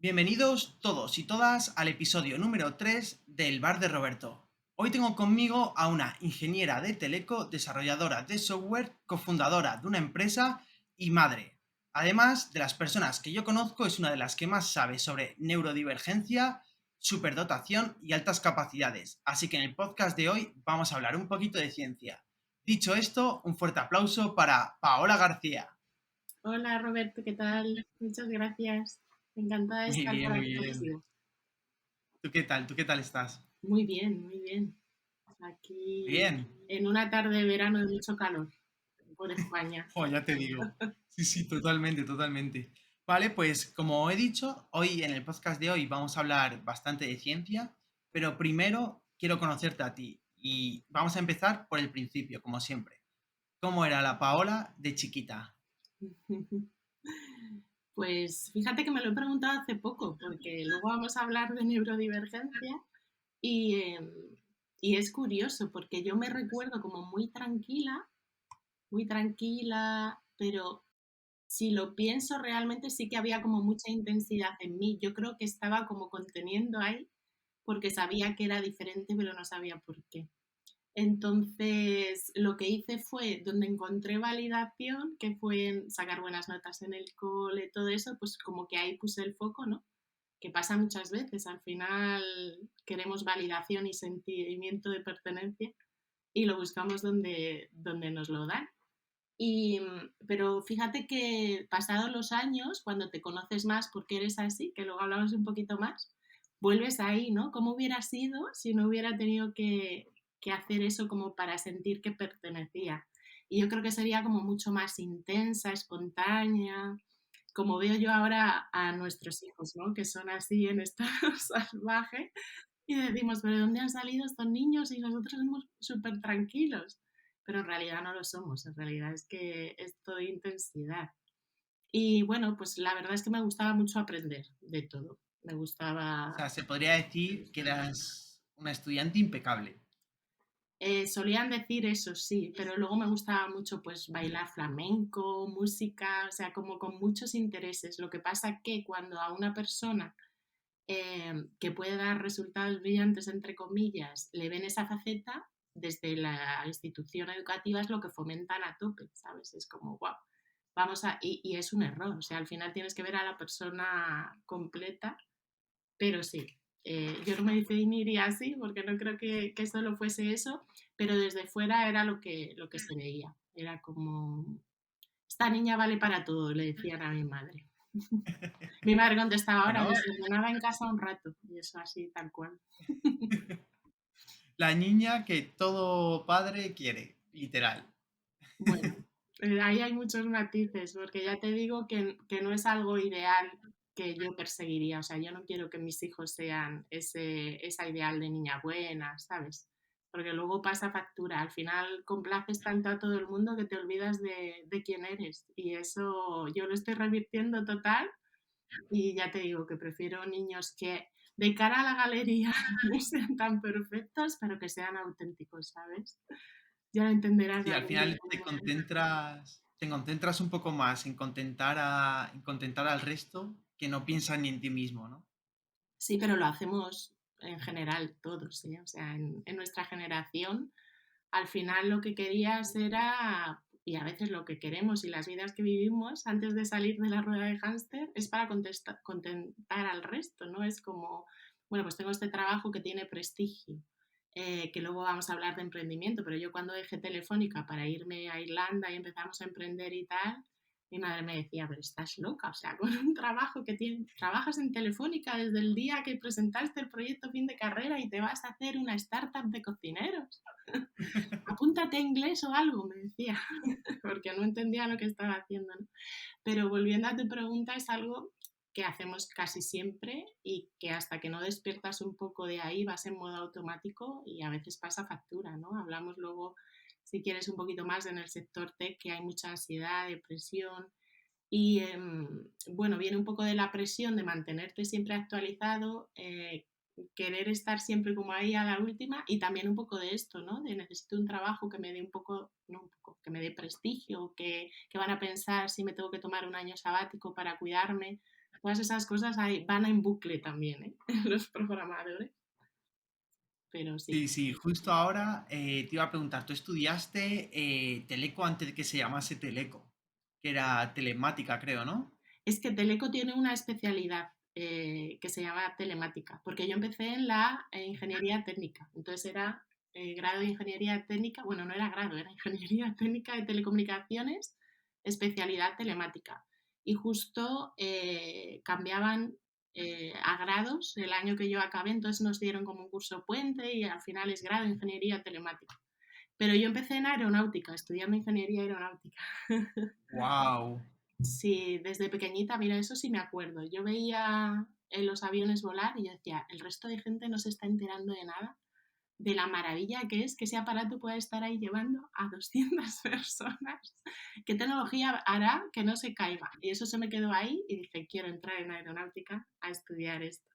Bienvenidos todos y todas al episodio número 3 del Bar de Roberto. Hoy tengo conmigo a una ingeniera de teleco, desarrolladora de software, cofundadora de una empresa y madre. Además de las personas que yo conozco, es una de las que más sabe sobre neurodivergencia, superdotación y altas capacidades. Así que en el podcast de hoy vamos a hablar un poquito de ciencia. Dicho esto, un fuerte aplauso para Paola García. Hola Roberto, ¿qué tal? Muchas gracias. Encantada de Muy estar bien, por muy aquí bien. contigo. ¿Tú qué tal? ¿Tú qué tal estás? Muy bien, muy bien. Aquí Bien. en una tarde de verano de mucho calor por España. Ya te digo. Sí, sí, totalmente, totalmente. Vale, pues como he dicho, hoy en el podcast de hoy vamos a hablar bastante de ciencia, pero primero quiero conocerte a ti y vamos a empezar por el principio, como siempre. ¿Cómo era la Paola de chiquita? Pues fíjate que me lo he preguntado hace poco, porque luego vamos a hablar de neurodivergencia y, y es curioso, porque yo me recuerdo como muy tranquila, pero si lo pienso realmente sí que había como mucha intensidad en mí. Yo creo que estaba como conteniendo ahí porque sabía que era diferente, pero no sabía por qué. Entonces, lo que hice fue, donde encontré validación, que fue en sacar buenas notas en el cole, todo eso, pues como que ahí puse el foco, ¿no? Que pasa muchas veces, al final queremos validación y sentimiento de pertenencia y lo buscamos donde nos lo dan. Pero fíjate que pasados los años, cuando te conoces más porque eres así, que luego hablamos un poquito más, vuelves ahí, ¿no? ¿Cómo hubiera sido si no hubiera tenido que hacer eso como para sentir que pertenecía? Y yo creo que sería como mucho más intensa, espontánea, como veo yo ahora a nuestros hijos, ¿no? Que son así en estado salvaje y decimos, pero ¿de dónde han salido estos niños? Y nosotros somos súper tranquilos. Pero en realidad no lo somos, en realidad es que es todo intensidad. Y bueno, pues la verdad es que me gustaba mucho aprender de todo. Me O sea, gustaba, se podría decir que eras una estudiante impecable. solían decir eso, sí, pero luego me gustaba mucho pues bailar flamenco, música, o sea, como con muchos intereses. Lo que pasa que cuando a una persona que puede dar resultados brillantes, entre comillas, le ven esa faceta, desde la institución educativa es lo que fomentan a tope, ¿sabes? Es como, wow, vamos a... Y es un error, o sea, al final tienes que ver a la persona completa, pero sí. Yo no me definiría así porque no creo que solo fuese eso, pero desde fuera era lo que se veía. Era como, esta niña vale para todo, le decían a mi madre. Mi madre contestaba, ahora Bueno, desordenada en casa un rato, y eso así, tal cual. la niña que todo padre quiere, literal. Bueno, ahí hay muchos matices, porque ya te digo que no es algo ideal que yo perseguiría. O sea, yo no quiero que mis hijos sean esa ideal de niña buena, ¿sabes? Porque luego pasa factura. Al final complaces tanto a todo el mundo que te olvidas de quién eres. Y eso yo lo estoy revirtiendo total. Y ya te digo que prefiero niños que de cara a la galería no sean tan perfectos, pero que sean auténticos, ¿sabes? Ya lo entenderás Sí, al algún día. final te concentras un poco más en contentar al resto que no piensan ni en ti mismo, ¿no? Sí, pero lo hacemos en general todos, ¿eh? O sea, en nuestra generación, al final lo que querías era, y a veces lo que queremos y las vidas que vivimos antes de salir de la rueda de hámster es para contentar al resto, ¿no? Es como, bueno, pues tengo este trabajo que tiene prestigio, que luego vamos a hablar de emprendimiento, pero yo cuando dejé Telefónica para irme a Irlanda y empezamos a emprender y tal, mi madre me decía, pero estás loca, o sea, con un trabajo que trabajas en Telefónica desde el día que presentaste el proyecto fin de carrera y te vas a hacer una startup de cocineros. Apúntate a inglés o algo, me decía, porque no entendía lo que estaba haciendo, ¿no? Pero volviendo a tu pregunta, es algo que hacemos casi siempre y que hasta que no despiertas un poco de ahí vas en modo automático y a veces pasa factura, ¿no? Hablamos luego, si quieres, un poquito más en el sector tech, que hay mucha ansiedad, depresión y bueno, viene un poco de la presión de mantenerte siempre actualizado, querer estar siempre como ahí a la última y también un poco de esto, ¿no? De necesito un trabajo que me dé un poco, no un poco, que me dé prestigio, que van a pensar si me tengo que tomar un año sabático para cuidarme. Todas esas cosas ahí van en bucle también, ¿eh? Los programadores, pero sí. Sí, sí, justo ahora te iba a preguntar, tú estudiaste Teleco antes de que se llamase Teleco, que era telemática, creo, ¿no? Es que Teleco tiene una especialidad que se llama telemática, porque yo empecé en la ingeniería técnica, entonces era grado de ingeniería técnica, bueno, no era grado, era ingeniería técnica de telecomunicaciones, especialidad telemática. Y justo cambiaban a grados el año que yo acabé, entonces nos dieron como un curso puente y al final es grado de ingeniería telemática. Pero yo empecé en aeronáutica, estudiando ingeniería aeronáutica. ¡Wow! Sí, desde pequeñita, mira, eso sí me acuerdo. Yo veía en los aviones volar y yo decía, el resto de gente no se está enterando de nada, de la maravilla que es que ese aparato pueda estar ahí llevando a 200 personas. ¿Qué tecnología hará que no se caiga? Y eso se me quedó ahí y dije, quiero entrar en aeronáutica a estudiar esto.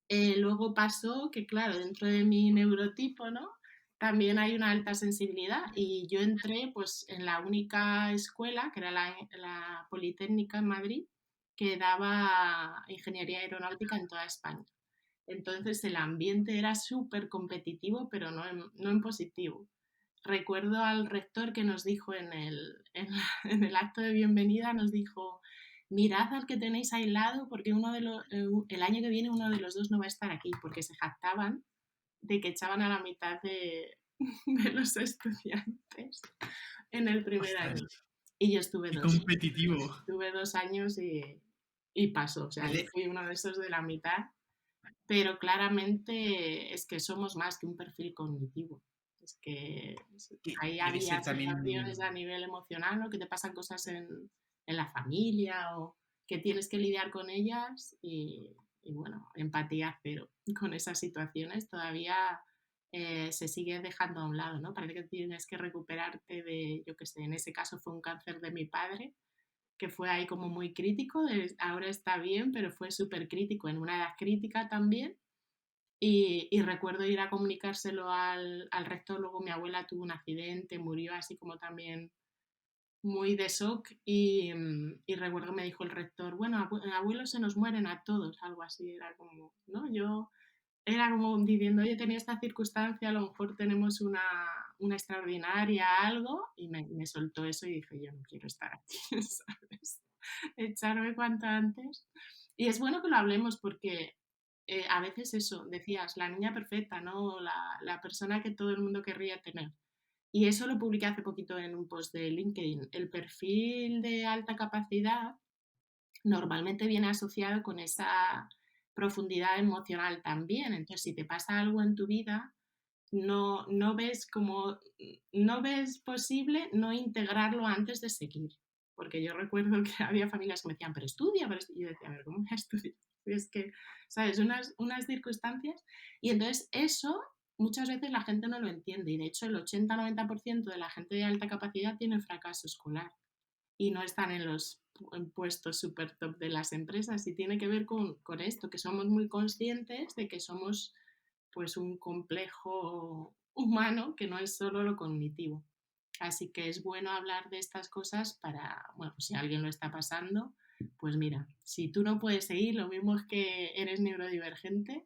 Luego pasó que, claro, dentro de mi neurotipo, ¿no? También hay una alta sensibilidad y yo entré pues en la única escuela, que era la Politécnica en Madrid, que daba ingeniería aeronáutica en toda España. Entonces el ambiente era súper competitivo, pero no en positivo. Recuerdo al rector que nos dijo en el acto de bienvenida, nos dijo, mirad al que tenéis aislado porque el año que viene uno de los dos no va a estar aquí, porque se jactaban de que echaban a la mitad de los estudiantes en el primer ¡Ostras! año. Y yo ¡Qué competitivo! estuve 2 años y pasó, o sea, yo Vale. fui uno de esos de la mitad, pero claramente es que somos más que un perfil cognitivo. Es que ahí Tiene que había ser situaciones a también. nivel emocional, ¿no? Que te pasan cosas en la familia o que tienes que lidiar con ellas y bueno, empatía cero con esas situaciones. Todavía se sigue dejando a un lado, ¿no? Parece que tienes que recuperarte de, yo qué sé, en ese caso fue un cáncer de mi padre, que fue ahí como muy crítico, ahora está bien, pero fue súper crítico en una edad crítica también. Y recuerdo ir a comunicárselo al rector, luego mi abuela tuvo un accidente, murió así como también muy de shock y recuerdo que me dijo el rector, bueno, abuelos se nos mueren a todos, algo así, era como, ¿no? Yo era como diciendo, oye, tenía esta circunstancia, a lo mejor tenemos una extraordinaria, algo, y me soltó eso y dije, yo no quiero estar aquí, ¿sabes? Echarme cuanto antes. Y es bueno que lo hablemos porque a veces eso, decías, la niña perfecta, ¿no? La persona que todo el mundo querría tener. Y eso lo publiqué hace poquito en un post de LinkedIn. El perfil de alta capacidad normalmente viene asociado con esa profundidad emocional también. Entonces, si te pasa algo en tu vida, no ves como, no ves posible no integrarlo antes de seguir. Porque yo recuerdo que había familias que me decían, pero estudia. Y yo decía, a ver, ¿cómo voy a estudiar? Y es que, ¿sabes? Unas circunstancias. Y entonces eso muchas veces la gente no lo entiende. Y de hecho el 80-90% de la gente de alta capacidad tiene fracaso escolar y no están en los puestos super top de las empresas y tiene que ver con esto, que somos muy conscientes de que somos pues un complejo humano que no es solo lo cognitivo. Así que es bueno hablar de estas cosas para, bueno, pues si alguien lo está pasando, pues mira, si tú no puedes seguir, lo mismo es que eres neurodivergente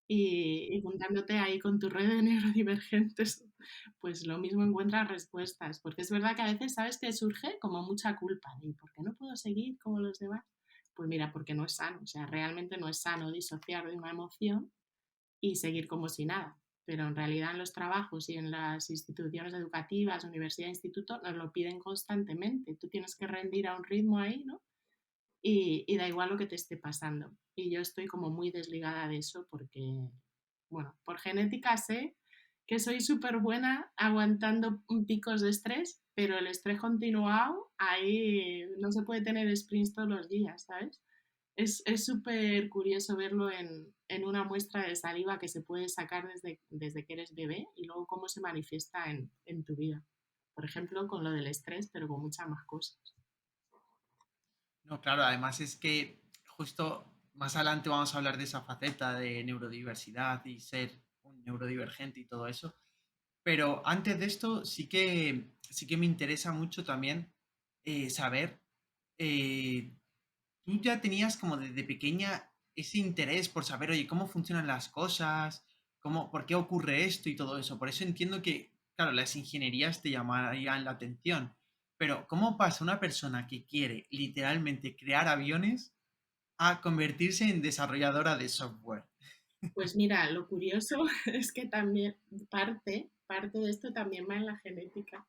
y juntándote ahí con tu red de neurodivergentes, pues lo mismo encuentras respuestas. Porque es verdad que a veces sabes que surge como mucha culpa. ¿Y por qué no puedo seguir como los demás? Pues mira, porque no es sano. O sea, realmente no es sano disociar de una emoción y seguir como si nada. Pero en realidad en los trabajos y en las instituciones educativas, universidad, instituto, nos lo piden constantemente. Tú tienes que rendir a un ritmo ahí, ¿no? Y da igual lo que te esté pasando. Y yo estoy como muy desligada de eso porque, bueno, por genética sé que soy súper buena aguantando picos de estrés, pero el estrés continuado, ahí no se puede tener sprints todos los días, ¿sabes? Es súper curioso verlo en una muestra de saliva que se puede sacar desde que eres bebé y luego cómo se manifiesta en tu vida. Por ejemplo, con lo del estrés, pero con muchas más cosas. No, claro, además es que justo más adelante vamos a hablar de esa faceta de neurodiversidad y ser un neurodivergente y todo eso. Pero antes de esto, sí que me interesa mucho también saber eh, tú ya tenías como desde pequeña ese interés por saber, oye, cómo funcionan las cosas, por qué ocurre esto y todo eso. Por eso entiendo que, claro, las ingenierías te llamarían la atención. Pero, ¿cómo pasa una persona que quiere literalmente crear aviones a convertirse en desarrolladora de software? Pues mira, lo curioso es que también parte de esto también va en la genética,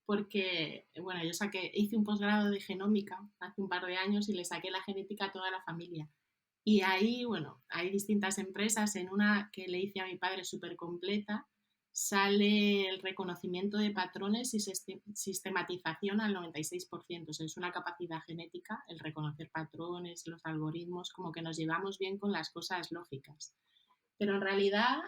porque, bueno, hice un posgrado de genómica hace un par de años y le saqué la genética a toda la familia. Y ahí, bueno, hay distintas empresas. En una que le hice a mi padre súper completa, sale el reconocimiento de patrones y sistematización al 96%. O sea, es una capacidad genética el reconocer patrones, los algoritmos, como que nos llevamos bien con las cosas lógicas. Pero en realidad,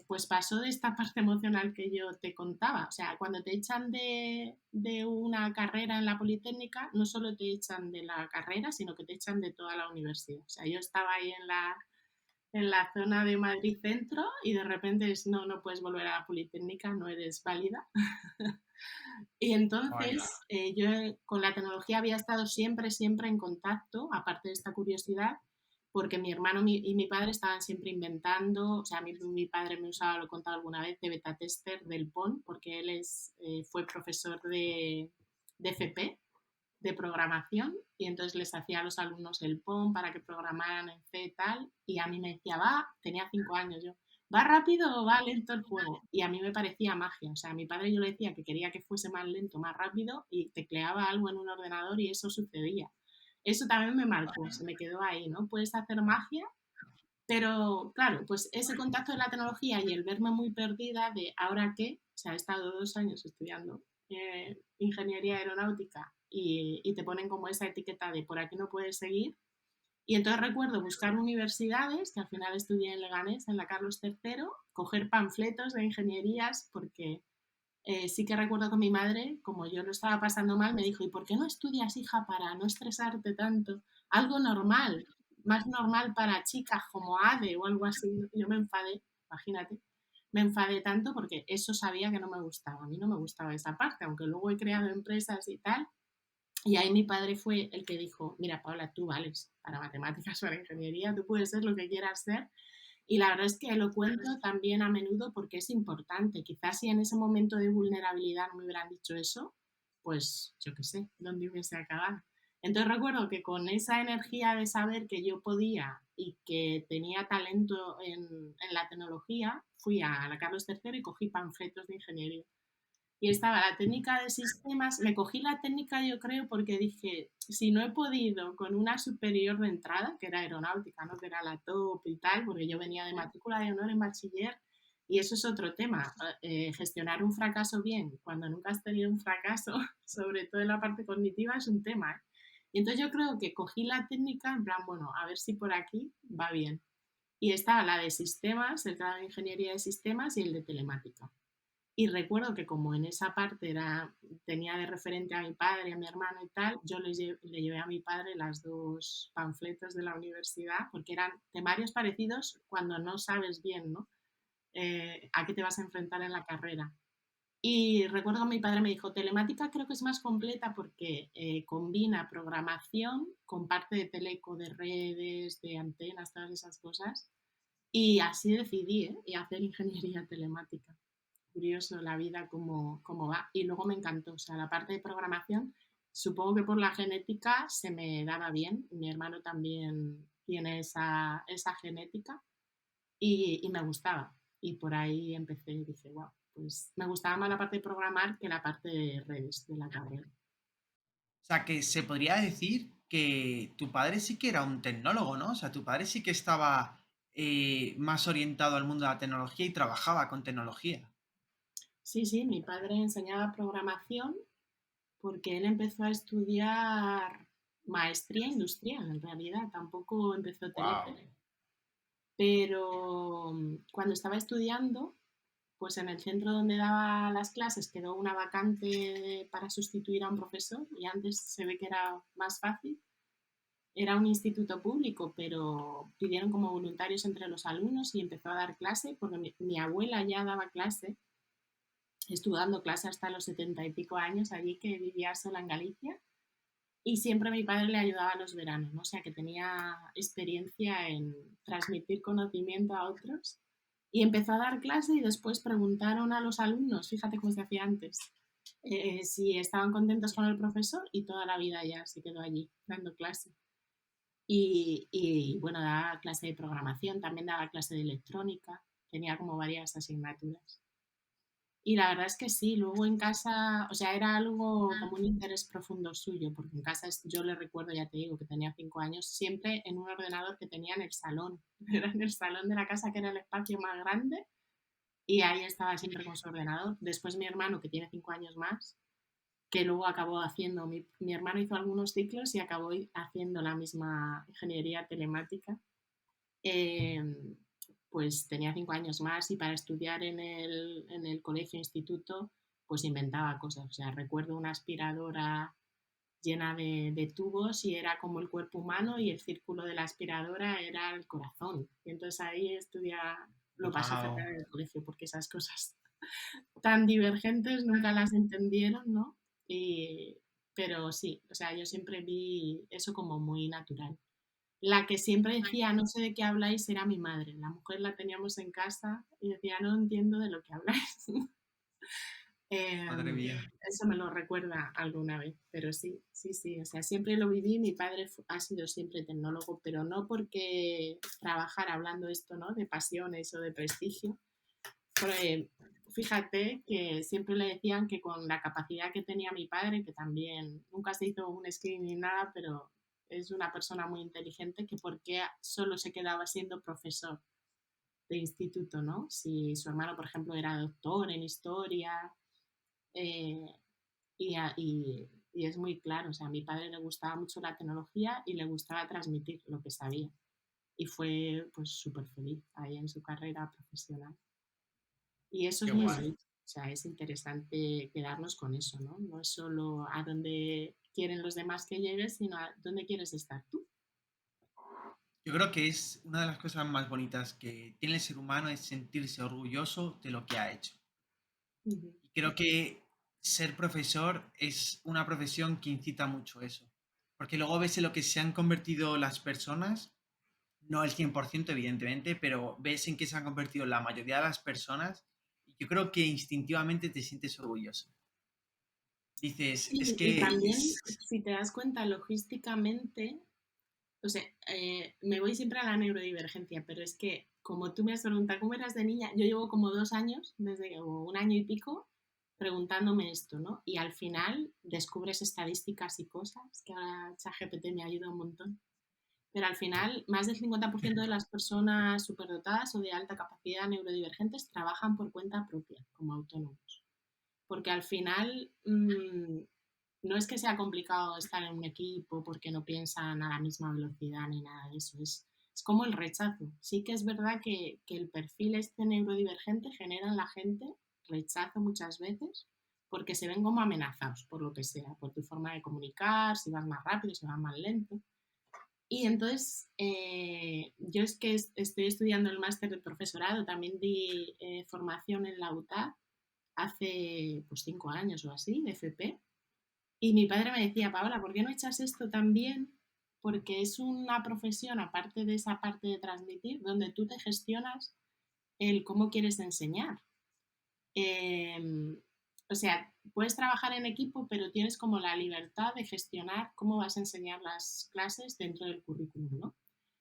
pues pasó de esta parte emocional que yo te contaba. O sea, cuando te echan de una carrera en la Politécnica, no solo te echan de la carrera, sino que te echan de toda la universidad. O sea, yo estaba ahí en la zona de Madrid Centro y de repente es, no, no puedes volver a la Politécnica, no eres válida. Y entonces Vaya. yo con la tecnología había estado siempre, siempre en contacto, aparte de esta curiosidad, porque mi hermano y mi padre estaban siempre inventando. O sea, mi padre me usaba, lo he contado alguna vez, de beta tester del PON, porque él fue profesor de FP, de programación, y entonces les hacía a los alumnos el PON para que programaran en C y tal, y a mí me decía, tenía 5 años yo, ¿va rápido o va lento el juego? Y a mí me parecía magia. O sea, a mi padre yo le decía que quería que fuese más lento, más rápido, y tecleaba algo en un ordenador y eso sucedía. Eso también me marcó, se me quedó ahí, ¿no? Puedes hacer magia, pero claro, pues ese contacto de la tecnología y el verme muy perdida de ahora qué. O sea, he estado 2 años estudiando ingeniería aeronáutica y te ponen como esa etiqueta de por aquí no puedes seguir. Y entonces recuerdo buscar universidades, que al final estudié en Leganés, en la Carlos III, coger panfletos de ingenierías, porque sí que recuerdo que mi madre, como yo lo estaba pasando mal, me dijo, ¿y por qué no estudias, hija, para no estresarte tanto? Algo normal, más normal para chicas como ADE o algo así. Yo me enfadé, imagínate. Me enfadé tanto porque eso sabía que no me gustaba. A mí no me gustaba esa parte, aunque luego he creado empresas y tal. Y ahí mi padre fue el que dijo, mira, Paula, tú vales para matemáticas, para ingeniería, tú puedes ser lo que quieras ser. Y la verdad es que lo cuento también a menudo porque es importante. Quizás si en ese momento de vulnerabilidad no me hubieran dicho eso, pues yo qué sé, dónde hubiese acabado. Entonces recuerdo que con esa energía de saber que yo podía y que tenía talento en la tecnología, fui a la Carlos III y cogí panfletos de ingeniería. Y estaba la técnica de sistemas. Me cogí la técnica, yo creo, porque dije, si no he podido con una superior de entrada, que era aeronáutica, ¿no? Que era la top y tal, porque yo venía de matrícula de honor en bachiller, y eso es otro tema. Gestionar un fracaso bien cuando nunca has tenido un fracaso, sobre todo en la parte cognitiva, es un tema, ¿eh? Y entonces yo creo que cogí la técnica en plan, bueno, a ver si por aquí va bien. Y estaba la de sistemas, el grado de ingeniería de sistemas y el de telemática. Y recuerdo que como en esa parte tenía de referente a mi padre, a mi hermano y tal, yo le llevé a mi padre las dos panfletos de la universidad, porque eran temarios parecidos cuando no sabes bien, ¿no? A qué te vas a enfrentar en la carrera. Y recuerdo que mi padre me dijo, telemática creo que es más completa porque combina programación con parte de teleco, de redes, de antenas, todas esas cosas. Y así decidí, y hacer ingeniería telemática. Curioso la vida cómo va. Y luego me encantó, o sea, la parte de programación, supongo que por la genética se me daba bien. Mi hermano también tiene esa genética y me gustaba. Y por ahí empecé y dije, wow, pues me gustaba más la parte de programar que la parte de redes de la carrera. O sea, que se podría decir que tu padre sí que era un tecnólogo, ¿no? O sea, tu padre sí que estaba más orientado al mundo de la tecnología y trabajaba con tecnología. Sí, sí, mi padre enseñaba programación porque él empezó a estudiar maestría industrial, en realidad, tampoco empezó Wow. Telefe. Pero cuando estaba estudiando, pues en el centro donde daba las clases quedó una vacante para sustituir a un profesor y antes se ve que era más fácil. Era un instituto público, pero pidieron como voluntarios entre los alumnos y empezó a dar clase porque mi abuela ya daba clase. Estuvo dando clase hasta los 70 y pico años allí, que vivía sola en Galicia. y siempre mi padre le ayudaba a los veranos, ¿no? O sea, que tenía experiencia en transmitir conocimiento a otros. Y empezó a dar clase y después preguntaron a los alumnos, fíjate cómo se hacía antes, si estaban contentos con el profesor y toda la vida ya se quedó allí dando clase. Y bueno, daba clase de programación, también daba clase de electrónica, tenía como varias asignaturas. Y la verdad es que sí, luego en casa, o sea, era algo como un interés profundo suyo, porque en casa yo le recuerdo, ya te digo, que tenía 5 años, siempre en un ordenador que tenía en el salón. Era en el salón de la casa, que era el espacio más grande, y ahí estaba siempre con su ordenador. Después mi hermano, que tiene 5 años más, que luego acabó haciendo, mi hermano hizo algunos ciclos y acabó haciendo la misma ingeniería telemática. eh, pues tenía 5 años más y para estudiar en el colegio, instituto, pues inventaba cosas. O sea, recuerdo una aspiradora llena de tubos y era como el cuerpo humano y el círculo de la aspiradora era el corazón. Y entonces ahí lo pasó fatal Wow. en el colegio porque esas cosas tan divergentes nunca las entendieron, ¿no? Y, pero sí, o sea, yo siempre vi eso como muy natural. La que siempre decía, no sé de qué habláis, era mi madre. La mujer la teníamos en casa y decía, no entiendo de lo que habláis. Madre mía. Eso me lo recuerda alguna vez, pero sí, sí, sí. O sea, siempre lo viví. Mi padre ha sido siempre tecnólogo, pero no porque trabajar hablando esto, ¿no? De pasiones o de prestigio. Porque fíjate que siempre le decían que con la capacidad que tenía mi padre, que también nunca se hizo un screen ni nada, pero es una persona muy inteligente, que por qué solo se quedaba siendo profesor de instituto, ¿no? Si su hermano, por ejemplo, era doctor en historia, eh, y es muy claro, o sea, a mi padre le gustaba mucho la tecnología y le gustaba transmitir lo que sabía. Y fue pues súper feliz ahí en su carrera profesional. Y eso Qué es muy guay. bonito. O sea, es interesante quedarnos con eso, ¿no? No es solo a dónde quieren los demás que llegues, sino a dónde quieres estar tú. Yo creo que es una de las cosas más bonitas que tiene el ser humano es sentirse orgulloso de lo que ha hecho. Ujú. Y creo que ser profesor es una profesión que incita mucho eso. Porque luego ves en lo que se han convertido las personas, no el 100% evidentemente, pero ves en qué se han convertido la mayoría de las personas y yo creo que instintivamente te sientes orgulloso. Dices, es Y que también, si te das cuenta, logísticamente, o sea, me voy siempre a la neurodivergencia, pero es que como tú me has preguntado cómo eras de niña, yo llevo como 2 años, o un año y pico, preguntándome esto, ¿no? Y al final descubres estadísticas y cosas, que ahora ChatGPT me ayuda un montón. Pero al final, más del 50% de las personas superdotadas o de alta capacidad neurodivergentes trabajan por cuenta propia, como autónomos. Porque al final no es que sea complicado estar en un equipo porque no piensan a la misma velocidad ni nada de eso. Es como el rechazo. Sí que es verdad que el perfil este neurodivergente genera en la gente rechazo muchas veces porque se ven como amenazados por lo que sea, por tu forma de comunicar, si vas más rápido, si vas más lento. Y entonces, yo es que estoy estudiando el máster de profesorado, también di formación en la UTAD hace pues 5 años o así, de FP, y mi padre me decía, Paola, ¿por qué no echas esto también? Porque es una profesión, aparte de esa parte de transmitir, donde tú te gestionas el cómo quieres enseñar. Eh, o sea, puedes trabajar en equipo, pero tienes como la libertad de gestionar cómo vas a enseñar las clases dentro del currículum, ¿no?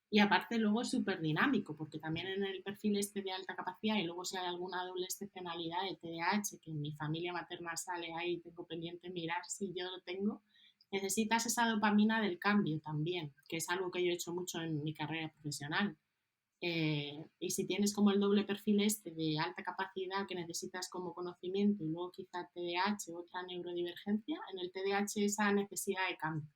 Y aparte luego es súper dinámico, porque también en el perfil este de alta capacidad y luego si hay alguna doble excepcionalidad de TDAH, que en mi familia materna sale ahí, tengo pendiente mirar si yo lo tengo, necesitas esa dopamina del cambio también, que es algo que yo he hecho mucho en mi carrera profesional. Y si tienes como el doble perfil este de alta capacidad que necesitas como conocimiento y luego quizá TDAH, otra neurodivergencia, en el TDAH esa necesidad de cambio.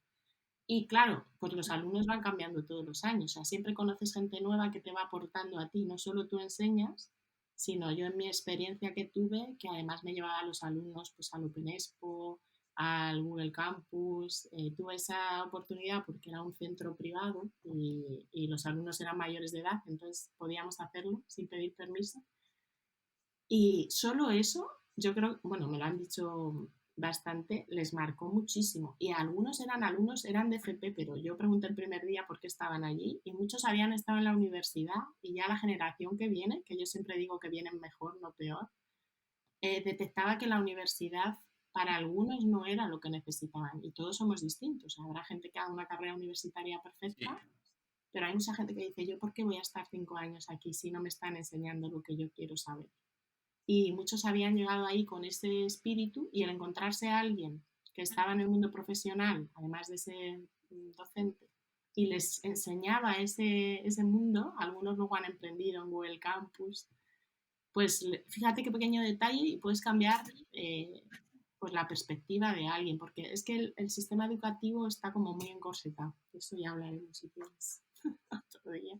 Y claro, pues los alumnos van cambiando todos los años, o sea, siempre conoces gente nueva que te va aportando a ti, no solo tú enseñas, sino yo en mi experiencia que tuve, que además me llevaba a los alumnos pues al Open Expo, al Google Campus, tuve esa oportunidad porque era un centro privado y los alumnos eran mayores de edad, entonces podíamos hacerlo sin pedir permiso. Y solo eso, yo creo, bueno, me lo han dicho bastante, les marcó muchísimo. Y algunos eran de FP, pero yo pregunté el primer día por qué estaban allí y muchos habían estado en la universidad y ya la generación que viene, que yo siempre digo que vienen mejor, no peor, detectaba que la universidad para algunos no era lo que necesitaban y todos somos distintos. Habrá gente que haga una carrera universitaria Sí. perfecta, pero hay mucha gente que dice, yo por qué voy a estar 5 años aquí si no me están enseñando lo que yo quiero saber. Y muchos habían llegado ahí con ese espíritu y el encontrarse a alguien que estaba en el mundo profesional, además de ser docente, y les enseñaba ese mundo, algunos luego han emprendido en Google Campus, pues fíjate qué pequeño detalle y puedes cambiar pues la perspectiva de alguien, porque es que el sistema educativo está como muy encorsetado, de eso ya hablaremos si quieres otro día.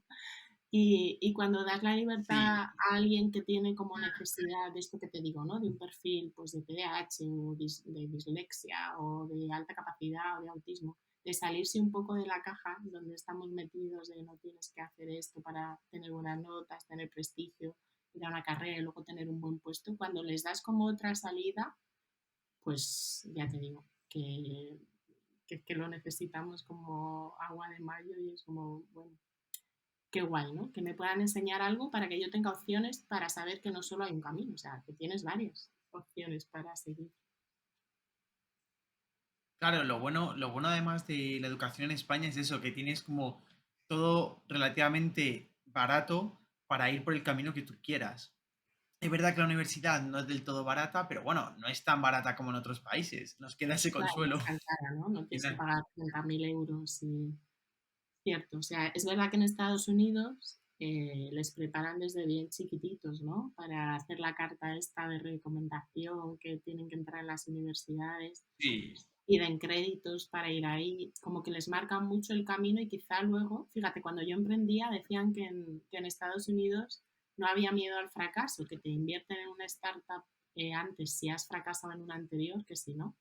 Y cuando das la libertad Sí, a alguien que tiene como necesidad de esto que te digo, ¿no? De un perfil pues de TDAH o de dislexia o de alta capacidad o de autismo, de salirse un poco de la caja donde estamos metidos de no tienes que hacer esto para tener buenas notas, tener prestigio, ir a una carrera y luego tener un buen puesto, cuando les das como otra salida, pues ya te digo que lo necesitamos como agua de mayo y es como, bueno, qué guay, ¿no? Que me puedan enseñar algo para que yo tenga opciones para saber que no solo hay un camino, o sea, que tienes varias opciones para seguir. claro, lo bueno además de la educación en España es eso, que tienes como todo relativamente barato para ir por el camino que tú quieras. Es verdad que la universidad no es del todo barata, pero bueno, no es tan barata como en otros países. Nos queda ese Claro, no consuelo es tan al cara, ¿no? No tienes que final. pagar 30.000 euros y cierto. O sea, es verdad que en Estados Unidos les preparan desde bien chiquititos, ¿no? Para hacer la carta esta de recomendación que tienen que entrar en las universidades Sí, y den créditos para ir ahí, como que les marcan mucho el camino y quizá luego, fíjate, cuando yo emprendía decían que en Estados Unidos no había miedo al fracaso, que te invierten en una startup antes si has fracasado en una anterior que si no.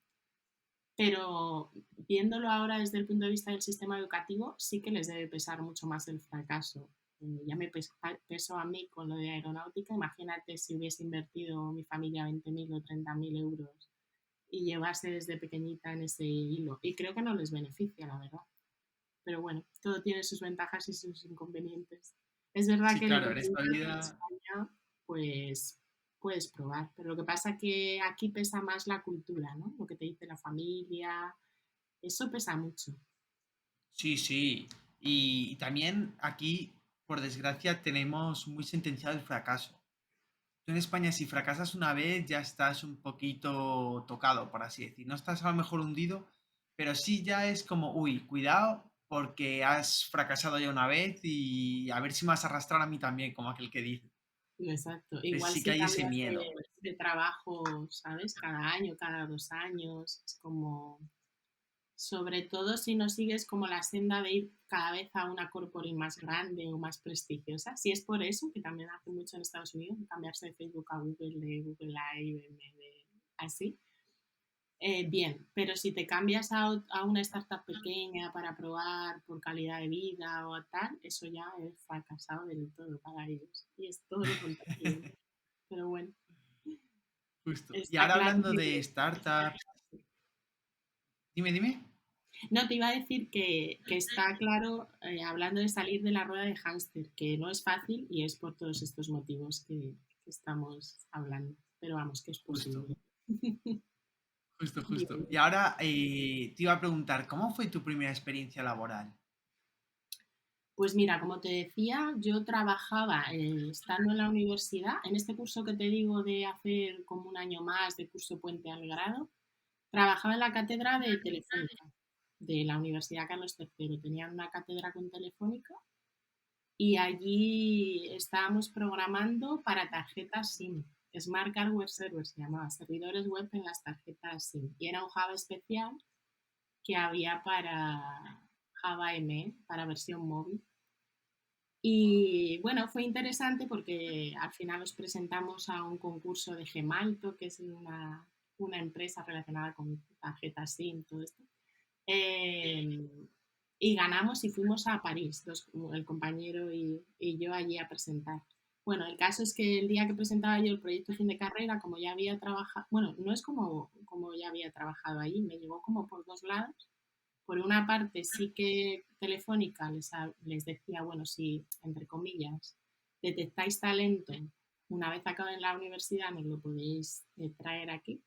Pero viéndolo ahora desde el punto de vista del sistema educativo, sí que les debe pesar mucho más el fracaso. Ya me pesó a mí con lo de aeronáutica. Imagínate si hubiese invertido mi familia 20.000 o 30.000 euros y llevarse desde pequeñita en ese hilo. Y creo que no les beneficia, la verdad. Pero bueno, todo tiene sus ventajas y sus inconvenientes. Es verdad sí, que lo claro, que en te esta digo en vida, España, pues puedes probar. Pero lo que pasa es que aquí pesa más la cultura, ¿no? Lo que te dice la familia, eso pesa mucho. sí, sí. Y también aquí, por desgracia, tenemos muy sentenciado el fracaso. Tú en España, si fracasas una vez, ya estás un poquito tocado, por así decir. No estás a lo mejor hundido, pero sí ya es como, uy, cuidado, porque has fracasado ya una vez y a ver si me vas a arrastrar a mí también, como aquel que dice. Exacto. Entonces Igual sí que si hay ese cambias miedo. de trabajo, ¿sabes? Cada año, cada 2 años, es como, sobre todo si no sigues como la senda de ir cada vez a una corporate más grande o más prestigiosa. Si es por eso, que también hace mucho en Estados Unidos, cambiarse de Facebook a Google, de Google a IBM, así, bien, pero si te cambias a una startup pequeña para probar por calidad de vida o tal, eso ya es fracasado del todo para ellos. Y es todo lo contrario. Pero bueno, Justo. Y está ahora claro hablando que... de startups, dime, dime. No, te iba a decir que está claro, hablando de salir de la rueda de hámster, que no es fácil y es por todos estos motivos que estamos hablando. Pero vamos, que es Justo, posible. justo, justo. Y Bien. ahora te iba a preguntar, ¿cómo fue tu primera experiencia laboral? Pues mira, como te decía, yo trabajaba estando en la universidad, en este curso que te digo de hacer como un año más de curso puente al grado, trabajaba en la cátedra de Telefónica de la Universidad Carlos III. Tenían una cátedra con Telefónica y allí estábamos programando para tarjetas SIM. Smart Hardware Server se llamaba, servidores web en las tarjetas SIM. Y era un Java especial que había para Java ME, para versión móvil. Y bueno, fue interesante porque al final nos presentamos a un concurso de Gemalto, que es una empresa relacionada con tarjetas SIM, todo esto. Eh, y ganamos y fuimos a París, el compañero y yo allí a presentar. Bueno, el caso es que el día que presentaba yo el proyecto fin de carrera, como ya había trabajado, bueno, no es como ya había trabajado ahí, me llegó como por dos lados. Por una parte, sí que Telefónica les decía, bueno, si, entre comillas, detectáis talento, una vez acaben la universidad nos lo podéis traer aquí.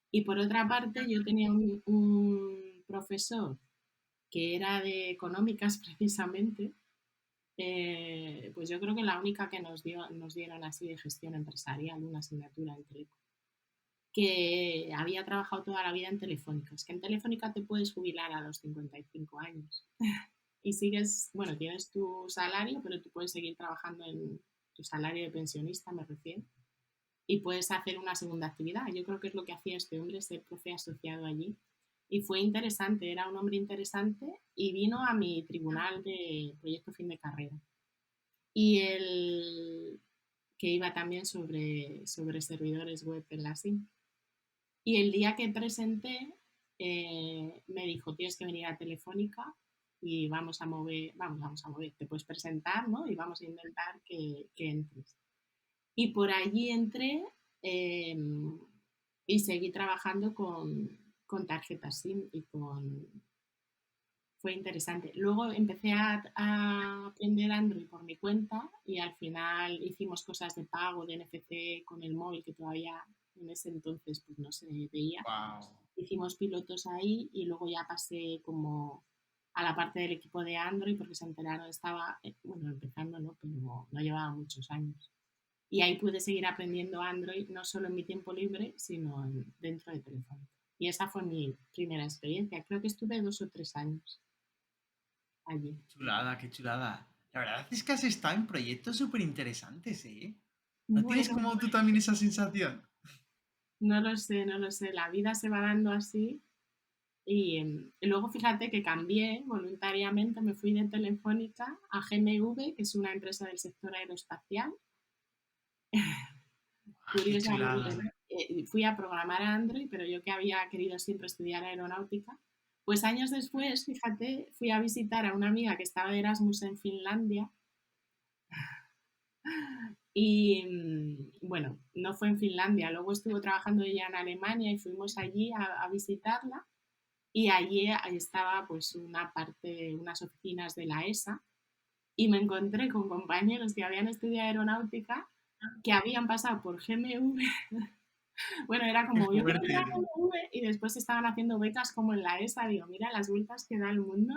Y por otra parte, yo tenía un profesor que era de económicas precisamente, pues yo creo que la única que nos dieron así de gestión empresarial, una asignatura en Teleco, que había trabajado toda la vida en Telefónica. Es que en Telefónica te puedes jubilar a los 55 años y sigues, bueno, tienes tu salario, pero tú puedes seguir trabajando en tu salario de pensionista, me refiero, y puedes hacer una segunda actividad. Yo creo que es lo que hacía este hombre, ser profe asociado allí. Y fue interesante, era un hombre interesante y vino a mi tribunal de proyecto fin de carrera. Y el que iba también sobre servidores web en la SIM. Y el día que presenté, me dijo, tienes que venir a Telefónica y vamos a mover, te puedes presentar, ¿no? Y vamos a intentar que entres. Y por allí entré eh, y seguí trabajando con tarjetas SIM y fue interesante. Luego empecé a aprender Android por mi cuenta y al final hicimos cosas de pago, de NFC con el móvil que todavía en ese entonces pues no se veía. Wow. Hicimos pilotos ahí y luego ya pasé como a la parte del equipo de Android porque se enteraron, estaba, bueno, empezando, ¿no? Pero no llevaba muchos años. Y ahí pude seguir aprendiendo Android, no solo en mi tiempo libre, sino dentro de Telefónica. Y esa fue mi primera experiencia. Creo que estuve 2 o 3 años allí. Qué chulada, qué chulada. La verdad es que has estado en proyectos súper interesantes, ¿eh? ¿No tienes Bueno, como tú también esa sensación? no lo sé, no lo sé. La vida se va dando así. Y luego fíjate que cambié voluntariamente, me fui de Telefónica a GMV, que es una empresa del sector aeroespacial. Ah, qué Curiosamente, chulada. ¿no? Fui a programar a Android, pero yo que había querido siempre estudiar aeronáutica, pues años después, fíjate, fui a visitar a una amiga que estaba de Erasmus en Finlandia y bueno, no fue en Finlandia, luego estuvo trabajando ella en Alemania y fuimos allí a visitarla y allí estaba pues una parte, unas oficinas de la ESA y me encontré con compañeros que habían estudiado aeronáutica que habían pasado por GMV. Bueno, era Qué como, yo quiero entrar fuerte. a GMV y después estaban haciendo becas como en la ESA, digo, mira las vueltas que da el mundo.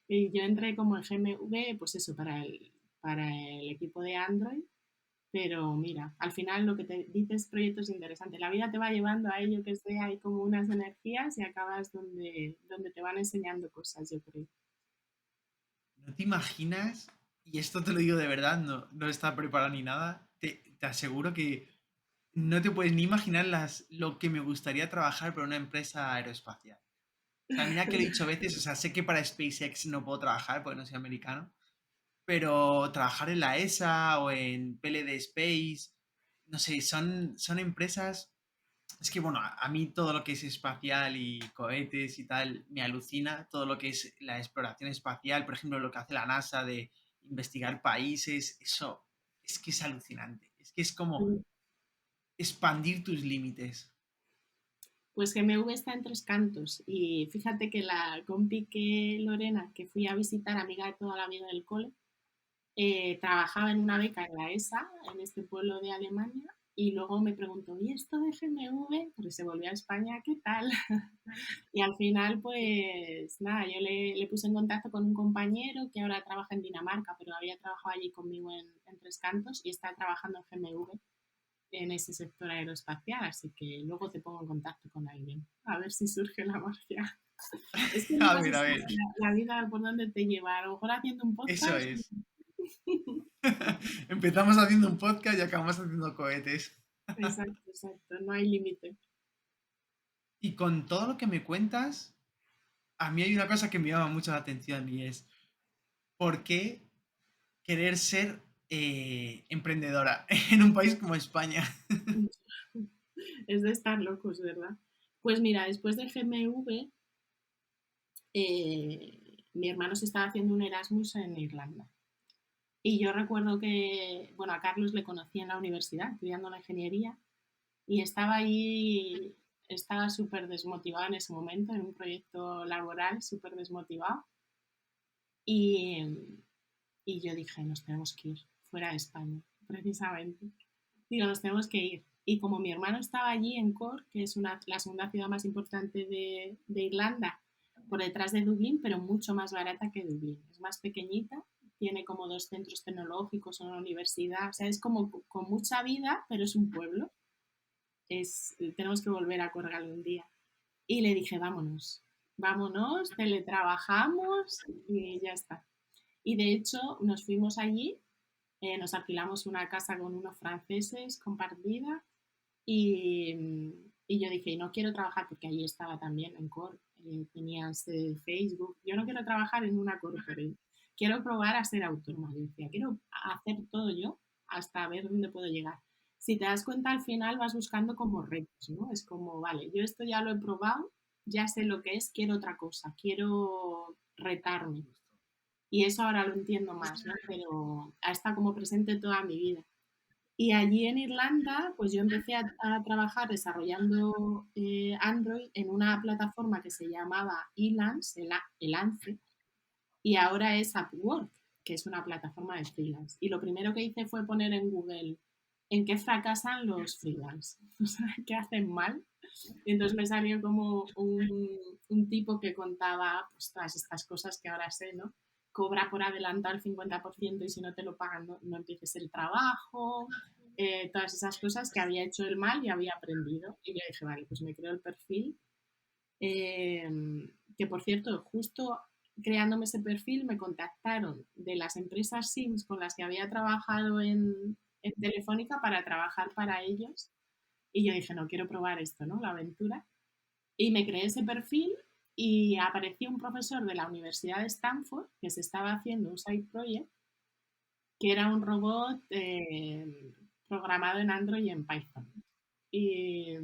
Y yo entré como en GMV, pues eso, para el equipo de Android, pero mira, al final lo que te dices proyectos interesantes. La vida te va llevando a ello que sea, hay como unas energías y acabas donde te van enseñando cosas, yo creo. ¿No te imaginas? Y esto te lo digo de verdad, no está preparado ni nada. Te aseguro que no te puedes ni imaginar lo que me gustaría trabajar para una empresa aeroespacial. O sea, mira que lo he dicho a veces, o sea, sé que para SpaceX no puedo trabajar porque no soy americano, pero trabajar en la ESA o en PLD Space, no sé, son empresas. Es que, bueno, a mí todo lo que es espacial y cohetes y tal me alucina. Todo lo que es la exploración espacial, por ejemplo, lo que hace la NASA de investigar países, eso es que es alucinante. Es que es como expandir tus límites. Pues GMV está en Tres Cantos y fíjate que la compi que Lorena, que fui a visitar, amiga de toda la vida del cole, trabajaba en una beca en la ESA, en este pueblo de Alemania, y luego me preguntó, ¿y esto de GMV? Porque se volvió a España, ¿qué tal? Y al final, pues nada, yo le puse en contacto con un compañero que ahora trabaja en Dinamarca, pero había trabajado allí conmigo en Tres Cantos y está trabajando en GMV en ese sector aeroespacial, así que luego te pongo en contacto con alguien, a ver si surge la magia. Es que A nunca se ver, a sabe ver. la vida por dónde te lleva, a lo mejor haciendo un Eso podcast. es. Empezamos haciendo un podcast y acabamos haciendo cohetes. Exacto, exacto, no hay límite. Y con todo lo que me cuentas, a mí hay una cosa que me llama mucho la atención y es, ¿por qué querer ser emprendedora en un país como España? Es de estar locos, ¿verdad? Pues mira, después de GMV, mi hermano se estaba haciendo un Erasmus en Irlanda. Y yo recuerdo que, bueno, a Carlos le conocí en la universidad, estudiando la ingeniería, y estaba ahí, estaba súper desmotivada en ese momento, en un proyecto laboral, súper desmotivada. Y, y yo dije, nos tenemos que ir fuera de España, precisamente. Digo, nos tenemos que ir. Y como mi hermano estaba allí en Cork, que es la segunda ciudad más importante de Irlanda, por detrás de Dublín, pero mucho más barata que Dublín. Es más pequeñita, tiene como 2 centros tecnológicos, una universidad, o sea, es como con mucha vida, pero es un pueblo. Tenemos que volver a Cork algún día. Y le dije, vámonos, vámonos, teletrabajamos y ya está. Y de hecho nos fuimos allí, nos alquilamos una casa con unos franceses compartida y yo dije, no quiero trabajar porque allí estaba también en Cork, tenías Facebook, yo no quiero trabajar en una corporate, quiero probar a ser autónoma, yo decía, quiero hacer todo yo hasta ver dónde puedo llegar. Si te das cuenta, al final vas buscando como retos, ¿no? Es como, vale, yo esto ya lo he probado, ya sé lo que es, quiero otra cosa, quiero retarme. Y eso ahora lo entiendo más, ¿no? Pero ha estado como presente toda mi vida. Y allí en Irlanda, pues yo empecé a trabajar desarrollando Android en una plataforma que se llamaba Elance, Elance, y ahora es Upwork, que es una plataforma de freelance. Y lo primero que hice fue poner en Google en qué fracasan los freelance, o sea, qué hacen mal. Y entonces me salió como un tipo que contaba pues, todas estas cosas que ahora sé, ¿no? Cobra por adelantado el 50% y si no te lo pagan no empieces el trabajo, todas esas cosas que había hecho el mal y había aprendido. Y yo dije, vale, pues me creo el perfil. Eh, que por cierto, justo creándome ese perfil me contactaron de las empresas Sims con las que había trabajado en Telefónica para trabajar para ellos. Y yo dije, no, quiero probar esto, ¿no? La aventura. Y me creé ese perfil y apareció un profesor de la Universidad de Stanford que se estaba haciendo un side project que era un robot programado en Android y en Python. Y,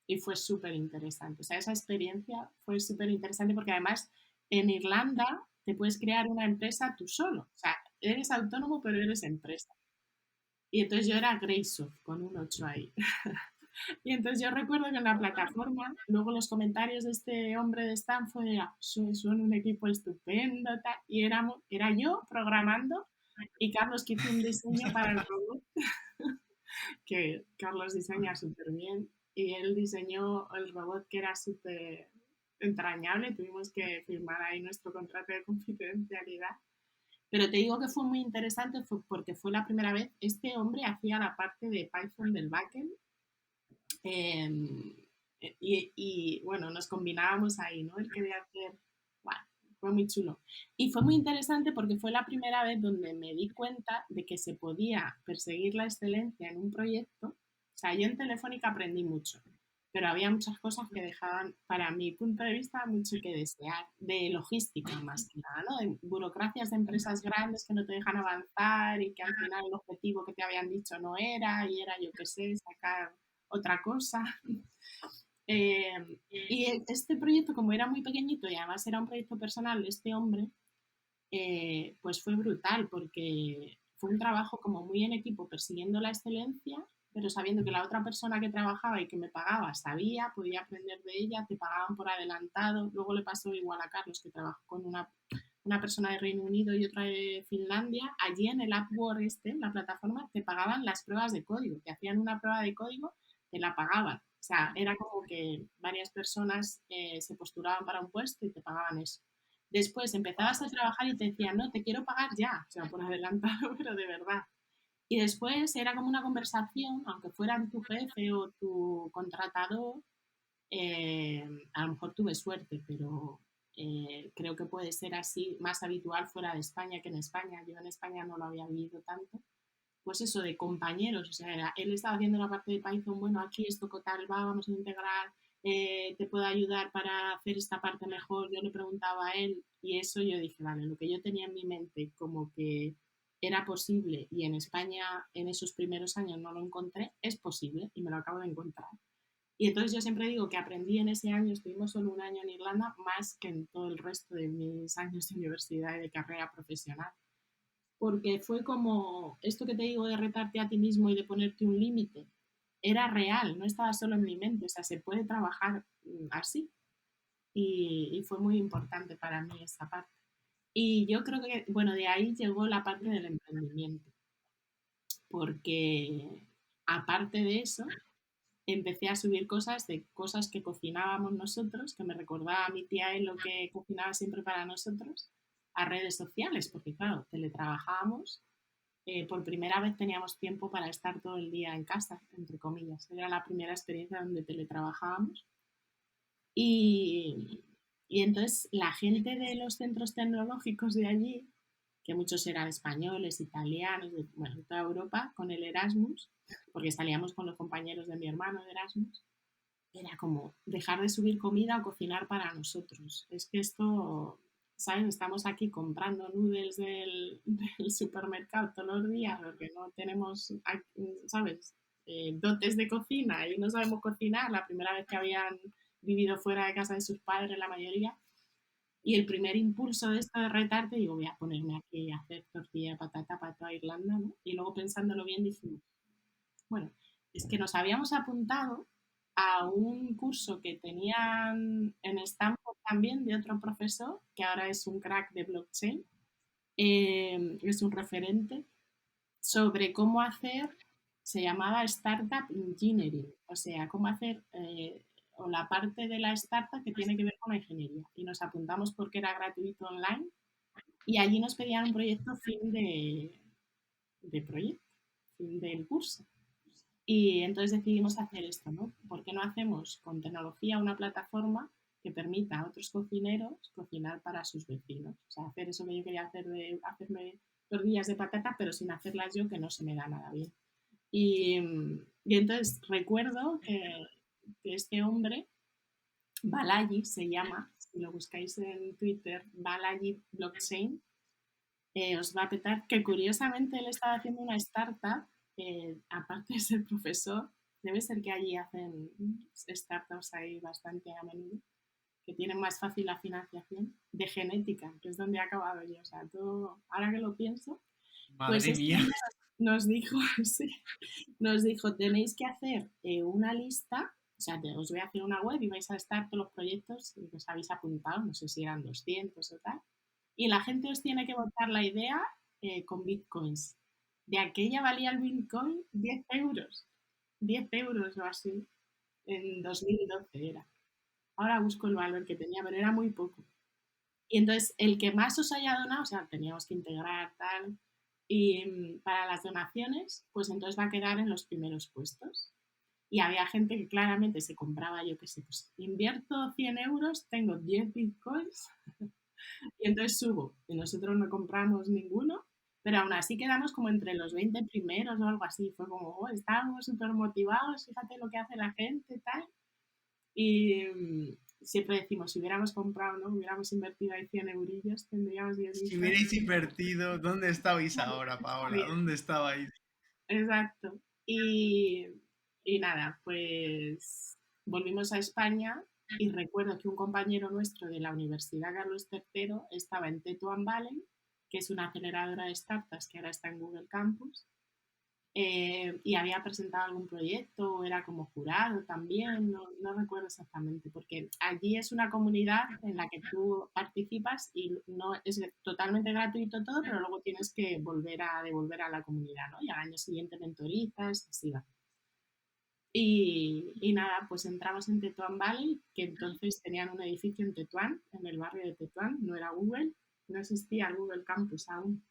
y fue súper interesante. O sea, esa experiencia fue súper interesante porque además en Irlanda te puedes crear una empresa tú solo. O sea, eres autónomo pero eres empresa. Y entonces yo era Greysoft con un 8 ahí. Y entonces yo recuerdo que en la plataforma, luego los comentarios de este hombre de Stanford era, son un equipo estupendo, tal", y era yo programando y Carlos que hizo un diseño para el robot, que Carlos diseña súper bien, y él diseñó el robot que era súper entrañable, tuvimos que firmar ahí nuestro contrato de confidencialidad. Pero te digo que fue muy interesante porque fue la primera vez, este hombre hacía la parte de Python del backend. Eh, bueno, nos combinábamos ahí, ¿no? Él quería hacer, bueno, fue muy chulo. Y fue muy interesante porque fue la primera vez donde me di cuenta de que se podía perseguir la excelencia en un proyecto. O sea, yo en Telefónica aprendí mucho, pero había muchas cosas que dejaban, para mi punto de vista, mucho que desear, de logística más que nada, ¿no? De burocracias de empresas grandes que no te dejan avanzar y que al final el objetivo que te habían dicho no era, y era, yo qué sé, sacar otra cosa. Eh, y este proyecto, como era muy pequeñito y además era un proyecto personal de este hombre, pues fue brutal porque fue un trabajo como muy en equipo persiguiendo la excelencia, pero sabiendo que la otra persona que trabajaba y que me pagaba sabía, podía aprender de ella, te pagaban por adelantado. Luego le pasó igual a Carlos, que trabajó con una persona de Reino Unido y otra de Finlandia. Allí en el Upwork la plataforma, te pagaban las pruebas de código. Te hacían una prueba de código, te la pagaban. O sea, era como que varias personas se postulaban para un puesto y te pagaban eso. Después empezabas a trabajar y te decían, no, te quiero pagar ya, o sea, por adelantado, pero de verdad. Y después era como una conversación, aunque fueran tu jefe o tu contratador, a lo mejor tuve suerte, pero creo que puede ser así más habitual fuera de España que en España. Yo en España no lo había vivido tanto. Pues eso, de compañeros, o sea, él estaba haciendo la parte de Python, bueno, aquí esto tal va, vamos a integrar, te puedo ayudar para hacer esta parte mejor, yo le preguntaba a él y eso yo dije, vale, lo que yo tenía en mi mente como que era posible y en España en esos primeros años no lo encontré, es posible y me lo acabo de encontrar. Y entonces yo siempre digo que aprendí en ese año, estuvimos solo un año en Irlanda, más que en todo el resto de mis años de universidad y de carrera profesional. porque fue como esto que te digo de retarte a ti mismo y de ponerte un límite, era real, no estaba solo en mi mente, o sea, se puede trabajar así y fue muy importante para mí esa parte. Y yo creo que, bueno, de ahí llegó la parte del emprendimiento, porque aparte de eso, empecé a subir cosas de cosas que cocinábamos nosotros, que me recordaba a mi tía en lo que cocinaba siempre para nosotros, a redes sociales, porque claro, teletrabajábamos. Por primera vez teníamos tiempo para estar todo el día en casa, entre comillas. Era la primera experiencia donde teletrabajábamos. Y, y entonces la gente de los centros tecnológicos de allí, que muchos eran españoles, italianos, bueno, de toda Europa, con el Erasmus, porque salíamos con los compañeros de mi hermano de Erasmus, era como dejar de subir comida o cocinar para nosotros. Es que esto, ¿sabes? Estamos aquí comprando noodles del supermercado todos los días porque no tenemos, ¿sabes? Dotes de cocina y no sabemos cocinar. La primera vez que habían vivido fuera de casa de sus padres, la mayoría. Y el primer impulso de esto de retarte, digo, voy a ponerme aquí a hacer tortilla de patata para toda Irlanda, ¿no? Y luego pensándolo bien, dijimos, bueno, es que nos habíamos apuntado a un curso que tenían en Stanford también de otro profesor, que ahora es un crack de blockchain, es un referente, sobre cómo hacer, se llamaba Startup Engineering, o sea, cómo hacer o la parte de la startup que tiene que ver con la ingeniería. Y nos apuntamos porque era gratuito online y allí nos pedían un proyecto fin de proyecto, fin del curso. Y entonces decidimos hacer esto, ¿no? ¿Por qué no hacemos con tecnología una plataforma que permita a otros cocineros cocinar para sus vecinos? O sea, hacer eso que yo quería hacer de hacerme tortillas de patata, pero sin hacerlas yo, que no se me da nada bien. Y, y entonces recuerdo que este hombre, Balaji se llama, si lo buscáis en Twitter, Balaji Blockchain, os va a petar, que curiosamente él estaba haciendo una startup, aparte de ser profesor, debe ser que allí hacen startups ahí bastante a menudo, que tienen más fácil la financiación, de genética, que es donde he acabado yo. O sea, todo, ahora que lo pienso, pues Madre este mía. hombre nos dijo, sí, nos dijo, tenéis que hacer una lista, o sea, os voy a hacer una web y vais a estar todos los proyectos que os habéis apuntado, no sé si eran 200 o tal, y la gente os tiene que votar la idea con bitcoins. De aquella valía el bitcoin 10 euros, 10 euros o así, en 2012 era. Ahora busco el valor que tenía, pero era muy poco. Y entonces, el que más os haya donado, o sea, teníamos que integrar tal, y para las donaciones, pues entonces va a quedar en los primeros puestos. Y había gente que claramente se compraba, yo qué sé, pues invierto 100 euros, tengo 10 bitcoins y entonces subo. Y nosotros no compramos ninguno, pero aún así quedamos como entre los 20 primeros o algo así. Fue como, oh, estábamos súper motivados, fíjate lo que hace la gente, tal. Y siempre decimos, si hubiéramos comprado, ¿no? Hubiéramos invertido ahí 100 eurillos, tendríamos 10 Si bitcoins. hubierais invertido, ¿dónde estabais ahora, Paola? ¿Dónde estabais? Exacto. Y nada, pues volvimos a España y recuerdo que un compañero nuestro de la Universidad Carlos III estaba en Tetuan Valley, que es una aceleradora de startups que ahora está en Google Campus, y había presentado algún proyecto, era como jurado también, no recuerdo exactamente, porque allí es una comunidad en la que tú participas y no es totalmente gratuito todo, pero luego tienes que volver a devolver a la comunidad, ¿no? Y al año siguiente mentorizas, así va. Y nada, pues entramos en Tetuán Valley, que entonces tenían un edificio en Tetuán, en el barrio de Tetuán, no era Google, no existía el Google Campus aún.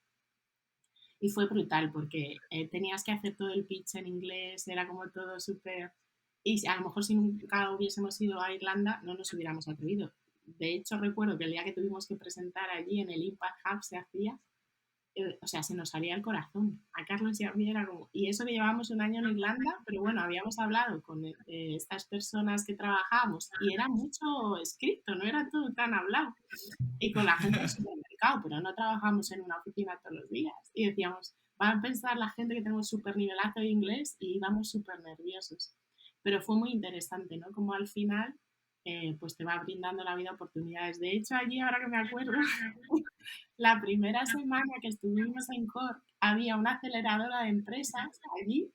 Y fue brutal porque tenías que hacer todo el pitch en inglés, era como todo súper... Y a lo mejor si nunca hubiésemos ido a Irlanda no nos hubiéramos atrevido. De hecho, recuerdo que el día que tuvimos que presentar allí en el Impact Hub se hacía, o sea, se nos salía el corazón. A Carlos y a mí era como... Y eso que llevábamos un año en Irlanda, pero bueno, habíamos hablado con estas personas que trabajábamos y era mucho escrito, no era todo tan hablado y con la gente del supermercado, pero no trabajamos en una oficina todos los días. Y decíamos, van a pensar la gente que tenemos súper nivelazo de inglés y íbamos súper nerviosos. Pero fue muy interesante, ¿no? Como al final pues te va brindando la vida oportunidades. De hecho, allí, ahora que me acuerdo, la primera semana que estuvimos en Cork, había una aceleradora de empresas allí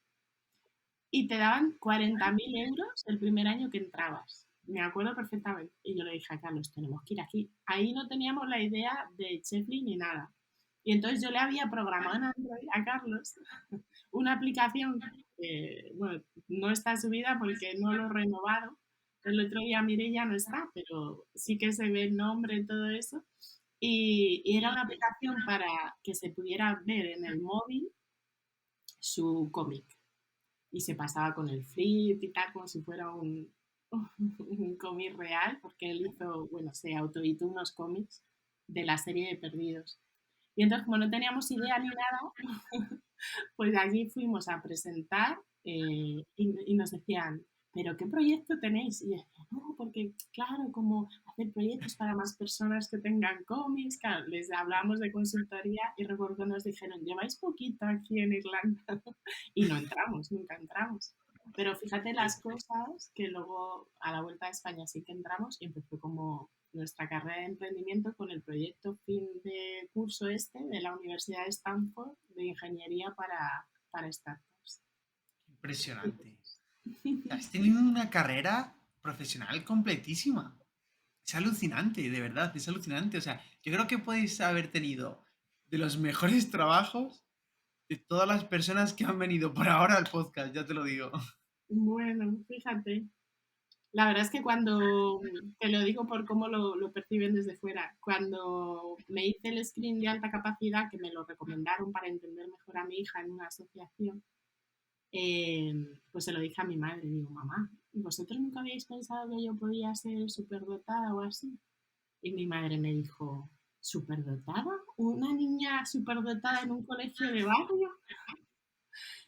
y te daban 40.000 euros el primer año que entrabas. Me acuerdo perfectamente. Y yo le dije a Carlos, tenemos que ir aquí. Ahí no teníamos la idea de Chefly ni nada. Y entonces yo le había programado en Android a Carlos una aplicación que, bueno, no está subida porque no lo he renovado. El otro día miré ya no está, pero sí que se ve el nombre y todo eso. Y era una aplicación para que se pudiera ver en el móvil su cómic. Y se pasaba con el flip y tal, como si fuera un cómic real, porque él hizo, bueno, se autoeditó unos cómics de la serie de Perdidos. Y entonces, como no teníamos idea ni nada, pues allí fuimos a presentar y nos decían, ¿pero qué proyecto tenéis? Y yo decía, no, porque claro, como hacer proyectos para más personas que tengan cómics, claro, les hablamos de consultoría y recuerdo que nos dijeron, lleváis poquito aquí en Irlanda y no entramos, nunca entramos. Pero fíjate las cosas que luego a la vuelta a España sí que entramos y empezó como nuestra carrera de emprendimiento con el proyecto fin de curso este de la Universidad de Stanford de ingeniería para startups. Impresionante. O sea, has tenido una carrera profesional completísima. Es alucinante, de verdad, es alucinante. O sea, yo creo que podéis haber tenido de los mejores trabajos de todas las personas que han venido por ahora al podcast, ya te lo digo. Bueno, fíjate, la verdad es que cuando, te lo digo por cómo lo perciben desde fuera, cuando me hice el screen de alta capacidad, que me lo recomendaron para entender mejor a mi hija en una asociación, pues se lo dije a mi madre, digo, mamá, ¿vosotros nunca habíais pensado que yo podía ser superdotada o así? Y mi madre me dijo, ¿superdotada? ¿Una niña superdotada en un colegio de barrio?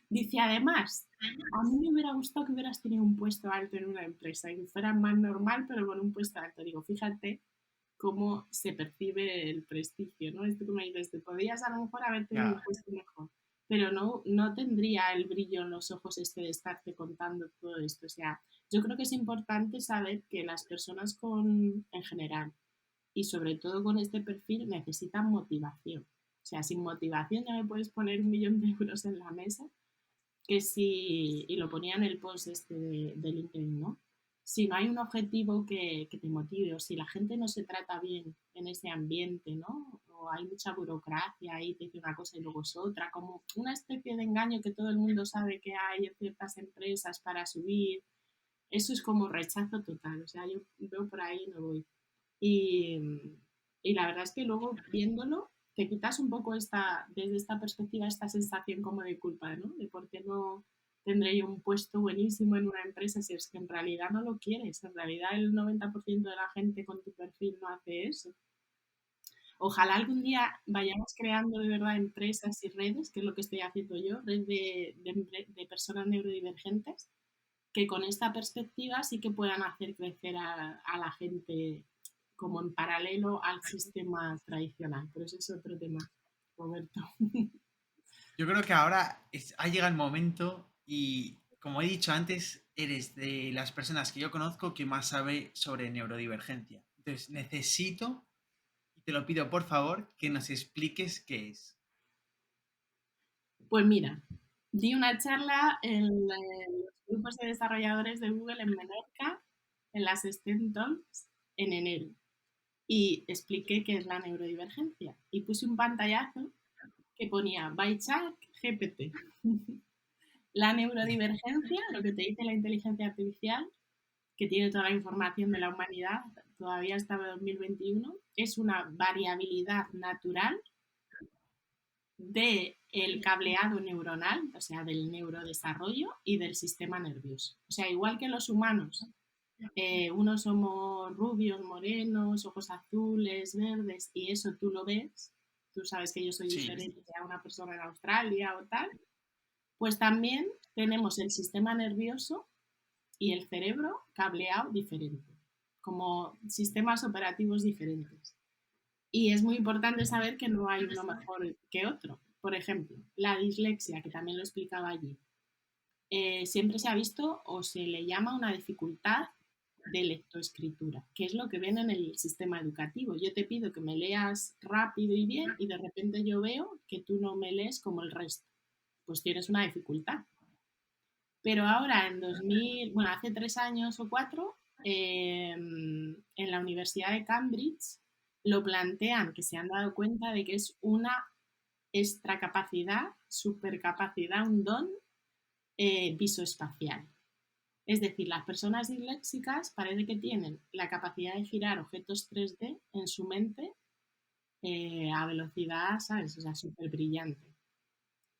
Dice, además, a mí me hubiera gustado que hubieras tenido un puesto alto en una empresa y que fuera más normal, pero con un puesto alto. Digo, fíjate cómo se percibe el prestigio, ¿no? Esto que me dices, te podías a lo mejor haber tenido un Ya, puesto mejor, pero no tendría el brillo en los ojos este de estarte contando todo esto. O sea, yo creo que es importante saber que las personas en general, y sobre todo con este perfil, necesitan motivación. O sea, sin motivación ya me puedes poner 1.000.000 de euros en la mesa, que si, y lo ponía en el post este de LinkedIn, ¿no? Si no hay un objetivo que te motive o si la gente no se trata bien en ese ambiente, ¿no? O hay mucha burocracia y te dice una cosa y luego es otra, como una especie de engaño que todo el mundo sabe que hay en ciertas empresas para subir, eso es como rechazo total, o sea, yo veo por ahí y no voy. Y, y la verdad es que luego viéndolo, te quitas un poco desde esta perspectiva, esta sensación como de culpa, ¿no? De por qué no tendré yo un puesto buenísimo en una empresa si es que en realidad no lo quieres. En realidad el 90% de la gente con tu perfil no hace eso. Ojalá algún día vayamos creando de verdad empresas y redes, que es lo que estoy haciendo yo, red de personas neurodivergentes, que con esta perspectiva sí que puedan hacer crecer a la gente como en paralelo al sistema tradicional. Pero ese es otro tema, Roberto. yo creo que ahora ha llegado el momento y, como he dicho antes, eres de las personas que yo conozco que más sabe sobre neurodivergencia. Entonces, necesito, y te lo pido por favor, que nos expliques qué es. Pues mira, di una charla en los grupos de desarrolladores de Google en Menorca, en las STEM Talks, en enero. Y expliqué qué es la neurodivergencia. Y puse un pantallazo que ponía by Chat GPT. La neurodivergencia, lo que te dice la inteligencia artificial, que tiene toda la información de la humanidad, todavía hasta 2021, es una variabilidad natural del cableado neuronal, o sea, del neurodesarrollo y del sistema nervioso. O sea, igual que los humanos, unos somos rubios, morenos, ojos azules, verdes, y eso tú lo ves, tú sabes que yo soy Sí, diferente a una persona en Australia o tal, pues también tenemos el sistema nervioso y el cerebro cableado diferente, como sistemas operativos diferentes. Y es muy importante saber que no hay uno mejor que otro. Por ejemplo, la dislexia, que también lo explicaba allí, siempre se ha visto o se le llama una dificultad de lectoescritura, que es lo que ven en el sistema educativo. Yo te pido que me leas rápido y bien y de repente yo veo que tú no me lees como el resto. Pues tienes una dificultad. Pero ahora, hace 3 años o 4, en la Universidad de Cambridge lo plantean, que se han dado cuenta de que es una extracapacidad, supercapacidad, un don visoespacial. Es decir, las personas disléxicas parece que tienen la capacidad de girar objetos 3D en su mente a velocidad, ¿sabes? O sea, súper brillante.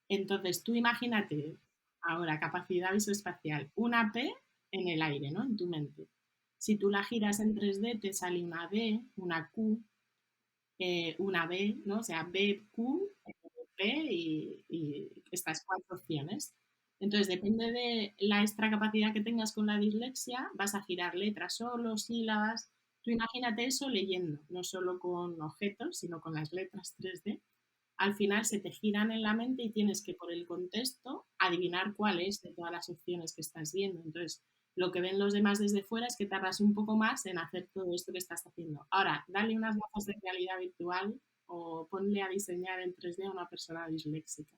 Entonces, tú imagínate ahora capacidad visoespacial, una P en el aire, ¿no? En tu mente. Si tú la giras en 3D, te sale una B, una Q, una B, ¿no? O sea, B, Q, P y estas 4 opciones. Entonces, depende de la extra capacidad que tengas con la dislexia, vas a girar letras solo, sílabas. Tú imagínate eso leyendo, no solo con objetos, sino con las letras 3D. Al final se te giran en la mente y tienes que, por el contexto, adivinar cuál es de todas las opciones que estás viendo. Entonces, lo que ven los demás desde fuera es que tardas un poco más en hacer todo esto que estás haciendo. Ahora, dale unas gafas de realidad virtual o ponle a diseñar en 3D a una persona disléxica.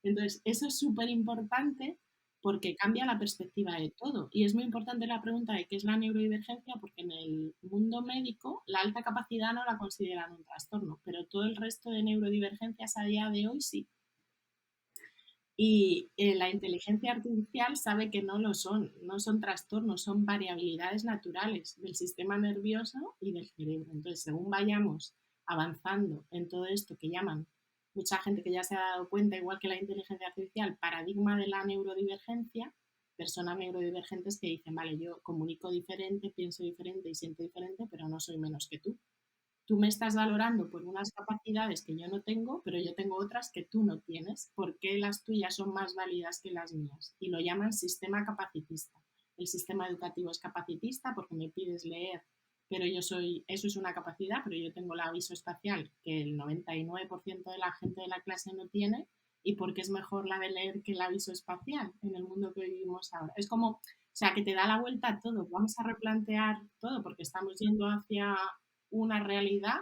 Entonces, eso es súper importante porque cambia la perspectiva de todo. Y es muy importante la pregunta de qué es la neurodivergencia, porque en el mundo médico la alta capacidad no la consideran un trastorno, pero todo el resto de neurodivergencias a día de hoy sí. Y la inteligencia artificial sabe que no lo son, no son trastornos, son variabilidades naturales del sistema nervioso y del cerebro. Entonces, según vayamos avanzando en todo esto que llaman mucha gente que ya se ha dado cuenta, igual que la inteligencia artificial, paradigma de la neurodivergencia, personas neurodivergentes que dicen, vale, yo comunico diferente, pienso diferente y siento diferente, pero no soy menos que tú. Tú me estás valorando por unas capacidades que yo no tengo, pero yo tengo otras que tú no tienes. ¿Por qué las tuyas son más válidas que las mías? Y lo llaman sistema capacitista. El sistema educativo es capacitista porque me pides leer, pero eso es una capacidad, pero yo tengo la visoespacial que el 99% de la gente de la clase no tiene, y porque es mejor la de leer que la visoespacial en el mundo que vivimos ahora. Es como, o sea, que te da la vuelta a todo. Vamos a replantear todo porque estamos yendo hacia una realidad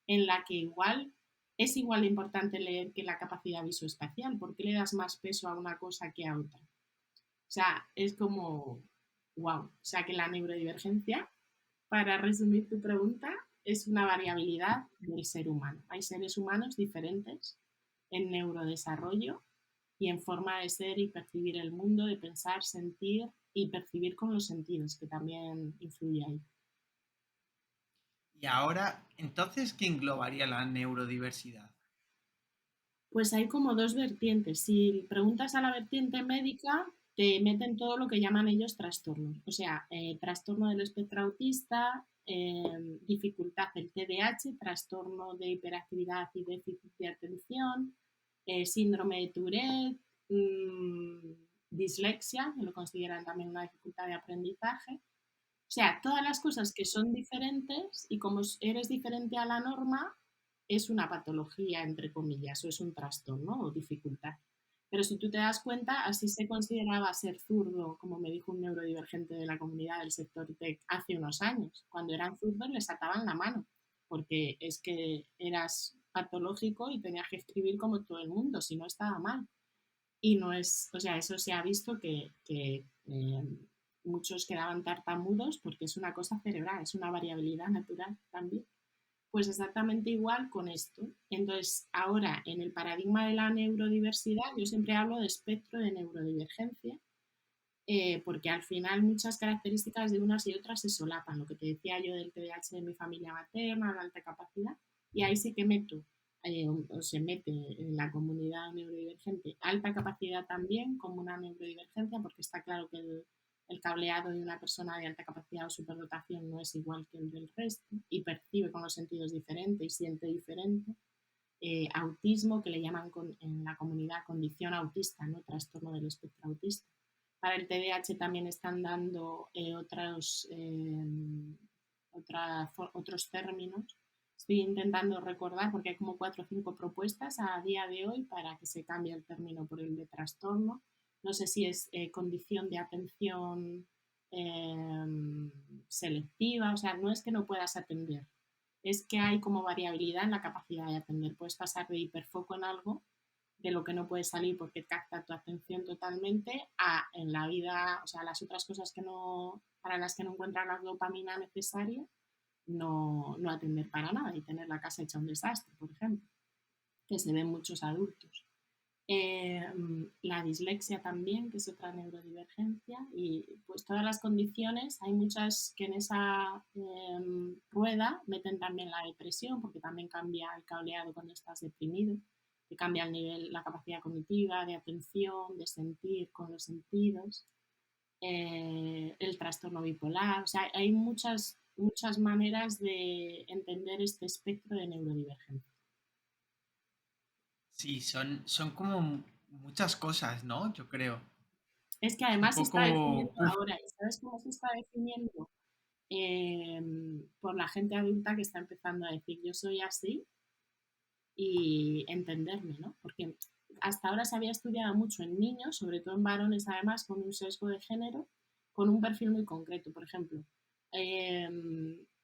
en la que igual es igual de importante leer que la capacidad visoespacial. ¿Por qué le das más peso a una cosa que a otra? O sea, es como, wow. O sea, que la neurodivergencia, para resumir tu pregunta, es una variabilidad del ser humano. Hay seres humanos diferentes en neurodesarrollo y en forma de ser y percibir el mundo, de pensar, sentir y percibir con los sentidos, que también influye ahí. Y ahora, entonces, ¿qué englobaría la neurodiversidad? Pues hay como dos vertientes. Si preguntas a la vertiente médica, te meten todo lo que llaman ellos trastornos. O sea, trastorno del espectro autista, dificultad del TDAH, trastorno de hiperactividad y déficit de atención, síndrome de Tourette, dislexia, que lo consideran también una dificultad de aprendizaje. O sea, todas las cosas que son diferentes y como eres diferente a la norma, es una patología, entre comillas, o es un trastorno o dificultad. Pero si tú te das cuenta, así se consideraba ser zurdo, como me dijo un neurodivergente de la comunidad del sector tech hace unos años. Cuando eran zurdos les ataban la mano, porque es que eras patológico y tenías que escribir como todo el mundo, si no estaba mal. Y no es, o sea, eso se ha visto que muchos quedaban tartamudos porque es una cosa cerebral, es una variabilidad natural también. Pues exactamente igual con esto. Entonces, ahora en el paradigma de la neurodiversidad, yo siempre hablo de espectro de neurodivergencia, porque al final muchas características de unas y otras se solapan. Lo que te decía yo del TDAH de mi familia materna, la alta capacidad, y ahí sí que meto, o se mete en la comunidad neurodivergente alta capacidad también como una neurodivergencia, porque está claro que el cableado de una persona de alta capacidad o superdotación no es igual que el del resto y percibe con los sentidos diferente y siente diferente. Autismo, que le llaman en la comunidad condición autista, ¿no? Trastorno del espectro autista. Para el TDAH también están dando otros términos. Estoy intentando recordar porque hay como 4 o 5 propuestas a día de hoy para que se cambie el término por el de trastorno. No sé si es condición de atención em, selectiva, o sea, no es que no puedas atender, es que hay como variabilidad en la capacidad de atender. Puedes pasar de hiperfoco en algo, de lo que no puedes salir porque capta tu atención totalmente, a en la vida, o sea, las otras cosas que no, para las que no encuentras la dopamina necesaria, no atender para nada y tener la casa hecha un desastre, por ejemplo, que se ven muchos adultos. La dislexia también, que es otra neurodivergencia, y pues todas las condiciones, hay muchas que en esa rueda meten también la depresión, porque también cambia el cableado cuando estás deprimido, que cambia el nivel, la capacidad cognitiva, de atención, de sentir con los sentidos, el trastorno bipolar, o sea, hay muchas maneras de entender este espectro de neurodivergencia. Sí, son como muchas cosas, ¿no? Yo creo. Es que Es un además se está definiendo poco... Uf, ahora, ¿y sabes cómo se está definiendo? Por la gente adulta que está empezando a decir yo soy así y entenderme, ¿no? Porque hasta ahora se había estudiado mucho en niños, sobre todo en varones además, con un sesgo de género, con un perfil muy concreto. Por ejemplo, eh,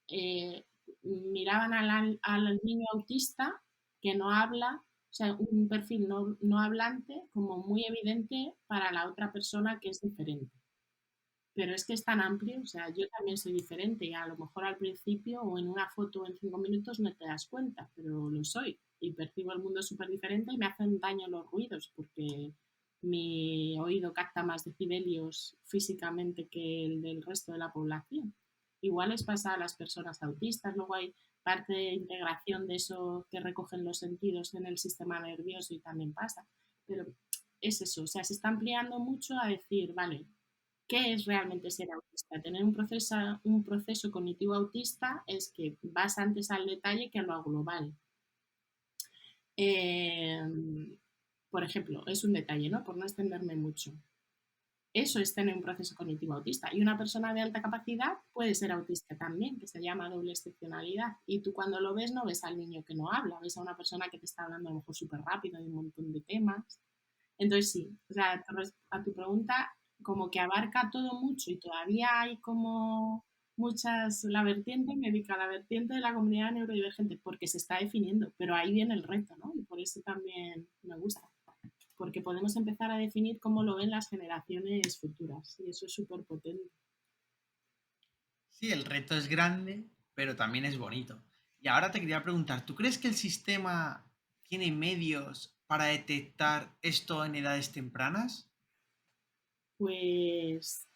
eh, miraban al niño autista que no habla, o sea, un perfil no hablante como muy evidente para la otra persona que es diferente. Pero es que es tan amplio, o sea, yo también soy diferente y a lo mejor al principio o en una foto o en 5 minutos no te das cuenta, pero lo soy y percibo el mundo súper diferente y me hacen daño los ruidos porque mi oído capta más decibelios físicamente que el del resto de la población. Igual les pasa a las personas autistas, luego hay parte de integración de eso que recogen los sentidos en el sistema nervioso y también pasa, pero es eso, o sea, se está ampliando mucho a decir, vale, ¿qué es realmente ser autista? Tener un proceso cognitivo autista es que vas antes al detalle que a lo global. Eh, por ejemplo, es un detalle, ¿no? Por no extenderme mucho. Eso es tener un proceso cognitivo autista. Y una persona de alta capacidad puede ser autista también, que se llama doble excepcionalidad. Y tú cuando lo ves no ves al niño que no habla, ves a una persona que te está hablando a lo mejor súper rápido de un montón de temas. Entonces sí, o sea, a tu pregunta, como que abarca todo mucho y todavía hay como la vertiente médica, la vertiente de la comunidad neurodivergente, porque se está definiendo, pero ahí viene el reto, ¿no? Y por eso también me gusta, porque podemos empezar a definir cómo lo ven las generaciones futuras y eso es súper potente. sí, el reto es grande, pero también es bonito. Y ahora te quería preguntar, ¿tú crees que el sistema tiene medios para detectar esto en edades tempranas? Pues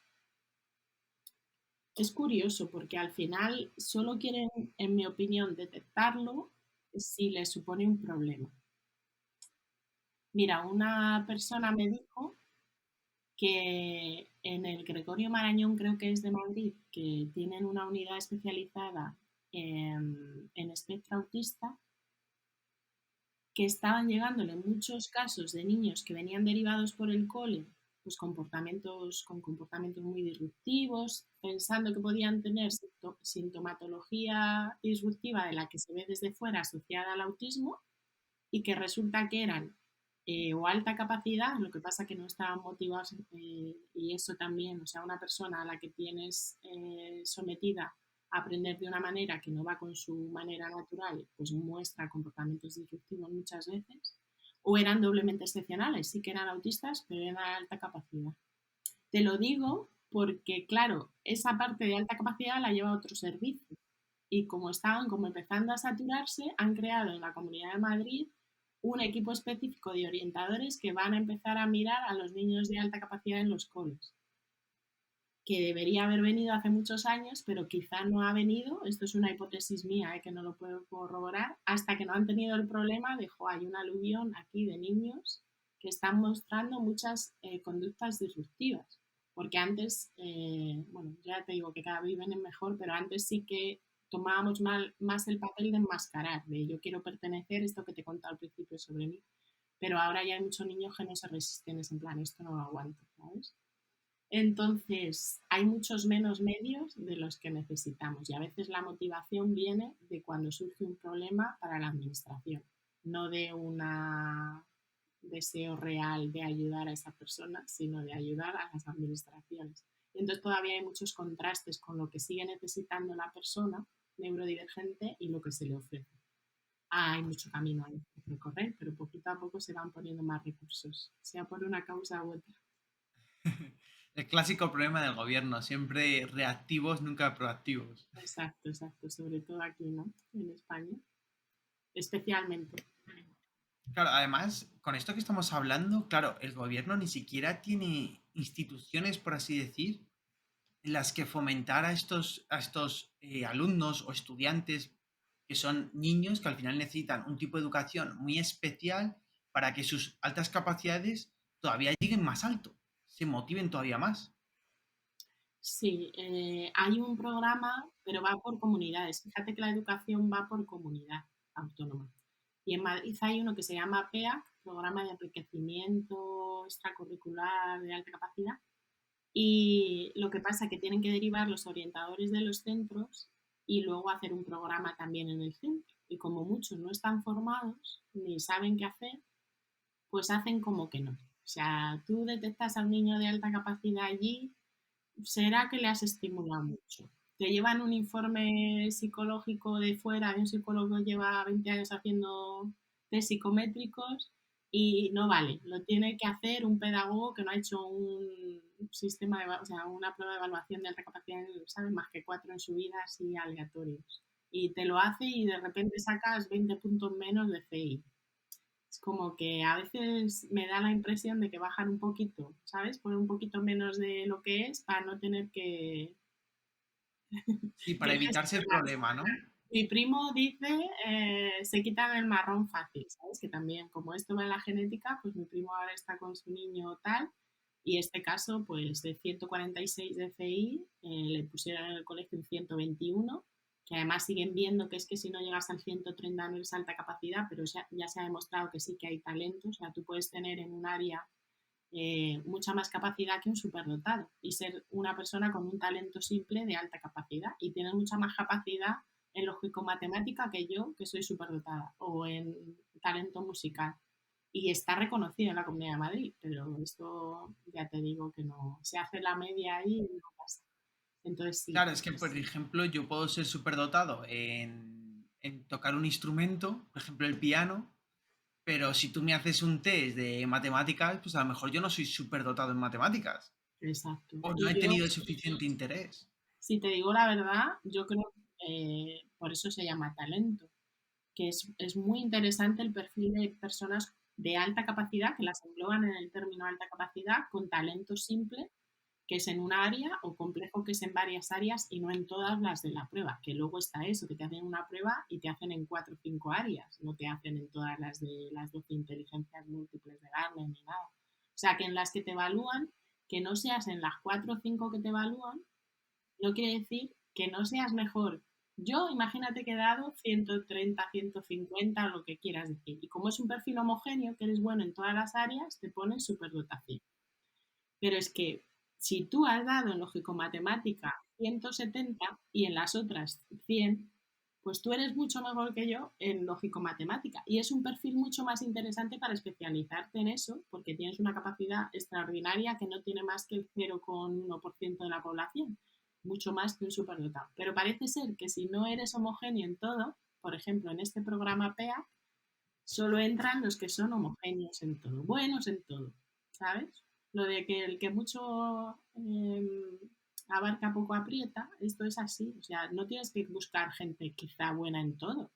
es curioso porque al final solo quieren, en mi opinión, detectarlo si les supone un problema. Mira, una persona me dijo que en el Gregorio Marañón, creo que es de Madrid, que tienen una unidad especializada en espectro autista, que estaban llegándole muchos casos de niños que venían derivados por el cole, pues con comportamientos muy disruptivos, pensando que podían tener sintomatología disruptiva de la que se ve desde fuera asociada al autismo y que resulta que eran o alta capacidad, lo que pasa que no estaban motivados y eso también, o sea, una persona a la que tienes sometida a aprender de una manera que no va con su manera natural, pues muestra comportamientos disruptivos muchas veces, o eran doblemente excepcionales, sí que eran autistas, pero eran de alta capacidad. Te lo digo porque, claro, esa parte de alta capacidad la lleva a otro servicio. Y como estaban como empezando a saturarse, han creado en la Comunidad de Madrid un equipo específico de orientadores que van a empezar a mirar a los niños de alta capacidad en los coles, que debería haber venido hace muchos años, pero quizá no ha venido, esto es una hipótesis mía, que no lo puedo corroborar, hasta que no han tenido el problema de, hay un aluvión aquí de niños que están mostrando muchas conductas disruptivas. Porque antes, bueno, ya te digo que cada vez viven mejor, pero antes sí que tomábamos más el papel de enmascarar, de yo quiero pertenecer, esto que te he contado al principio sobre mí, pero ahora ya hay muchos niños que no se resisten, es en plan, esto no lo aguanto, ¿sabes? Entonces, hay muchos menos medios de los que necesitamos y a veces la motivación viene de cuando surge un problema para la administración, no de un deseo real de ayudar a esa persona, sino de ayudar a las administraciones. Y entonces todavía hay muchos contrastes con lo que sigue necesitando la persona neurodivergente y lo que se le ofrece. Hay mucho camino ahí que recorrer, pero poquito a poco se van poniendo más recursos, sea por una causa u otra. El clásico problema del gobierno, siempre reactivos, nunca proactivos. Exacto, exacto, sobre todo aquí, ¿no? En España, especialmente. Claro, además, con esto que estamos hablando, claro, el gobierno ni siquiera tiene instituciones, por así decir, en las que fomentar a estos alumnos o estudiantes que son niños que al final necesitan un tipo de educación muy especial para que sus altas capacidades todavía lleguen más alto, se motiven todavía más. Sí, hay un programa, pero va por comunidades. Fíjate que la educación va por comunidad autónoma. Y en Madrid hay uno que se llama PEAC, Programa de Enriquecimiento Extracurricular de Alta Capacidad. Y lo que pasa es que tienen que derivar los orientadores de los centros y luego hacer un programa también en el centro. Y como muchos no están formados ni saben qué hacer, pues hacen como que no. O sea, tú detectas a un niño de alta capacidad allí, será que le has estimulado mucho. Te llevan un informe psicológico de fuera, de un psicólogo que lleva 20 años haciendo test psicométricos y no vale. Lo tiene que hacer un pedagogo que no ha hecho un sistema, o sea, una prueba de evaluación de alta capacidad, ¿sabes? Más que 4 en su vida, así aleatorios. Y te lo hace y de repente sacas 20 puntos menos de CI. Es como que a veces me da la impresión de que bajan un poquito, ¿sabes? Poner un poquito menos de lo que es para no tener Sí, para que evitarse el gestionar. problema, ¿no? Mi primo dice, se quitan el marrón fácil, ¿sabes? Que también, como esto va en la genética, pues mi primo ahora está con su niño tal, y este caso, pues de 146 de FI, le pusieron en el colegio un 121, que además siguen viendo que es que si no llegas al 130 no es alta capacidad, pero ya se ha demostrado que sí que hay talento, o sea, tú puedes tener en un área mucha más capacidad que un superdotado y ser una persona con un talento simple de alta capacidad y tienes mucha más capacidad en lógico-matemática que yo, que soy superdotada, o en talento musical. Y está reconocido en la Comunidad de Madrid, pero esto ya te digo que no, se hace la media ahí y no pasa. Entonces sí, Claro, es que, por ejemplo, yo puedo ser superdotado en tocar un instrumento, por ejemplo, el piano, pero si tú me haces un test de matemáticas, pues a lo mejor yo no soy superdotado en matemáticas. exacto. O no Y he yo, tenido el suficiente interés. si te digo la verdad, yo creo que por eso se llama talento, que es muy interesante el perfil de personas de alta capacidad, que las engloban en el término alta capacidad, con talento simple, que es en una área, o complejo, que es en varias áreas y no en todas las de la prueba, que luego está eso, que te hacen una prueba y te hacen en 4 o 5 áreas, no te hacen en todas las de las 12 inteligencias múltiples de Gartner ni nada. O sea, que en las que te evalúan, que no seas en las 4 o 5 que te evalúan, no quiere decir que no seas mejor. Yo, imagínate que he dado 130, 150 o lo que quieras decir. Y como es un perfil homogéneo, que eres bueno en todas las áreas, te ponen superdotación. Pero es que si tú has dado en lógico-matemática 170 y en las otras 100, pues tú eres mucho mejor que yo en lógico-matemática. Y es un perfil mucho más interesante para especializarte en eso, porque tienes una capacidad extraordinaria que no tiene más que el 0,1% de la población, mucho más que un superdotado. Pero parece ser que si no eres homogéneo en todo, por ejemplo, en este programa PEA, solo entran los que son homogéneos en todo, buenos en todo, ¿sabes? Lo de que el que mucho abarca poco aprieta, esto es así, o sea, no tienes que buscar gente quizá buena en todo.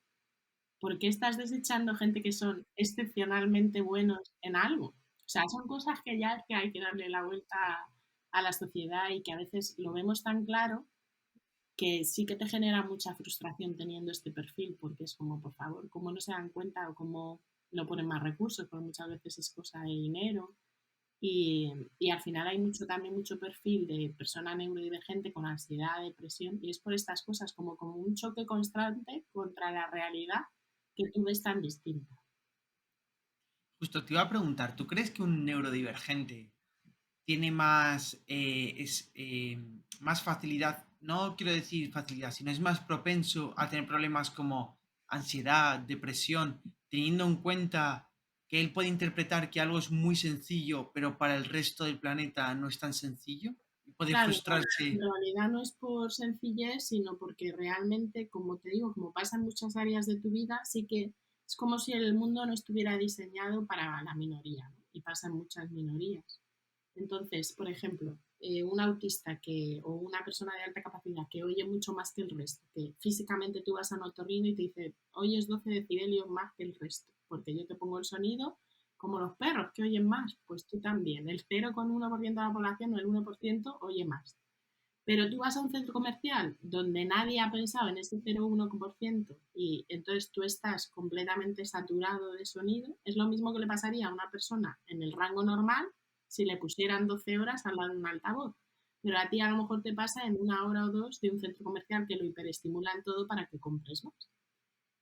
¿Por qué estás desechando gente que son excepcionalmente buenos en algo? O sea, son cosas que ya es que hay que darle la vuelta a la sociedad y que a veces lo vemos tan claro que sí que te genera mucha frustración teniendo este perfil, porque es como, por favor, ¿cómo no se dan cuenta o cómo no ponen más recursos? Porque muchas veces es cosa de dinero. Y al final hay mucho también mucho perfil de persona neurodivergente con ansiedad, depresión, y es por estas cosas, como un choque constante contra la realidad que tú ves tan distinta. Justo te iba a preguntar, ¿tú crees que un neurodivergente tiene más facilidad, no quiero decir facilidad, sino es más propenso a tener problemas como ansiedad, depresión, teniendo en cuenta que él puede interpretar que algo es muy sencillo, pero para el resto del planeta no es tan sencillo? puede Claro, en frustrarse. realidad no es por sencillez, sino porque realmente, como te digo, como pasa en muchas áreas de tu vida, sí que es como si el mundo no estuviera diseñado para la minoría, ¿no? Y pasa en muchas minorías. Entonces, por ejemplo, un autista o una persona de alta capacidad que oye mucho más que el resto, que físicamente tú vas a un otorrino y te dice, oyes 12 decibelios más que el resto, porque yo te pongo el sonido como los perros que oyen más, pues tú también. El 0,1% de la población o el 1% oye más. Pero tú vas a un centro comercial donde nadie ha pensado en ese 0,1% y entonces tú estás completamente saturado de sonido. Es lo mismo que le pasaría a una persona en el rango normal si le pusieran 12 horas al lado de un altavoz. Pero a ti a lo mejor te pasa en una hora o dos de un centro comercial que lo hiperestimulan todo para que compres más.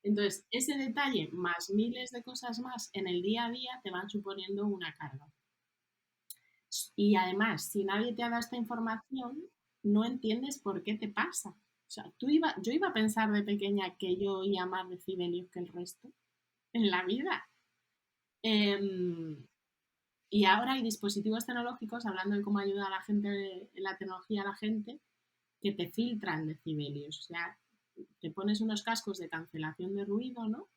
Entonces, ese detalle más miles de cosas más en el día a día te van suponiendo una carga. Y además, si nadie te ha dado esta información, no entiendes por qué te pasa. O sea, yo iba a pensar de pequeña que yo oía más decibelios que el resto en la vida. Em, y ahora hay dispositivos tecnológicos, hablando de cómo ayuda a la gente, la tecnología a la gente, que te filtran decibelios. O sea, te pones unos cascos de cancelación de ruido, ¿no?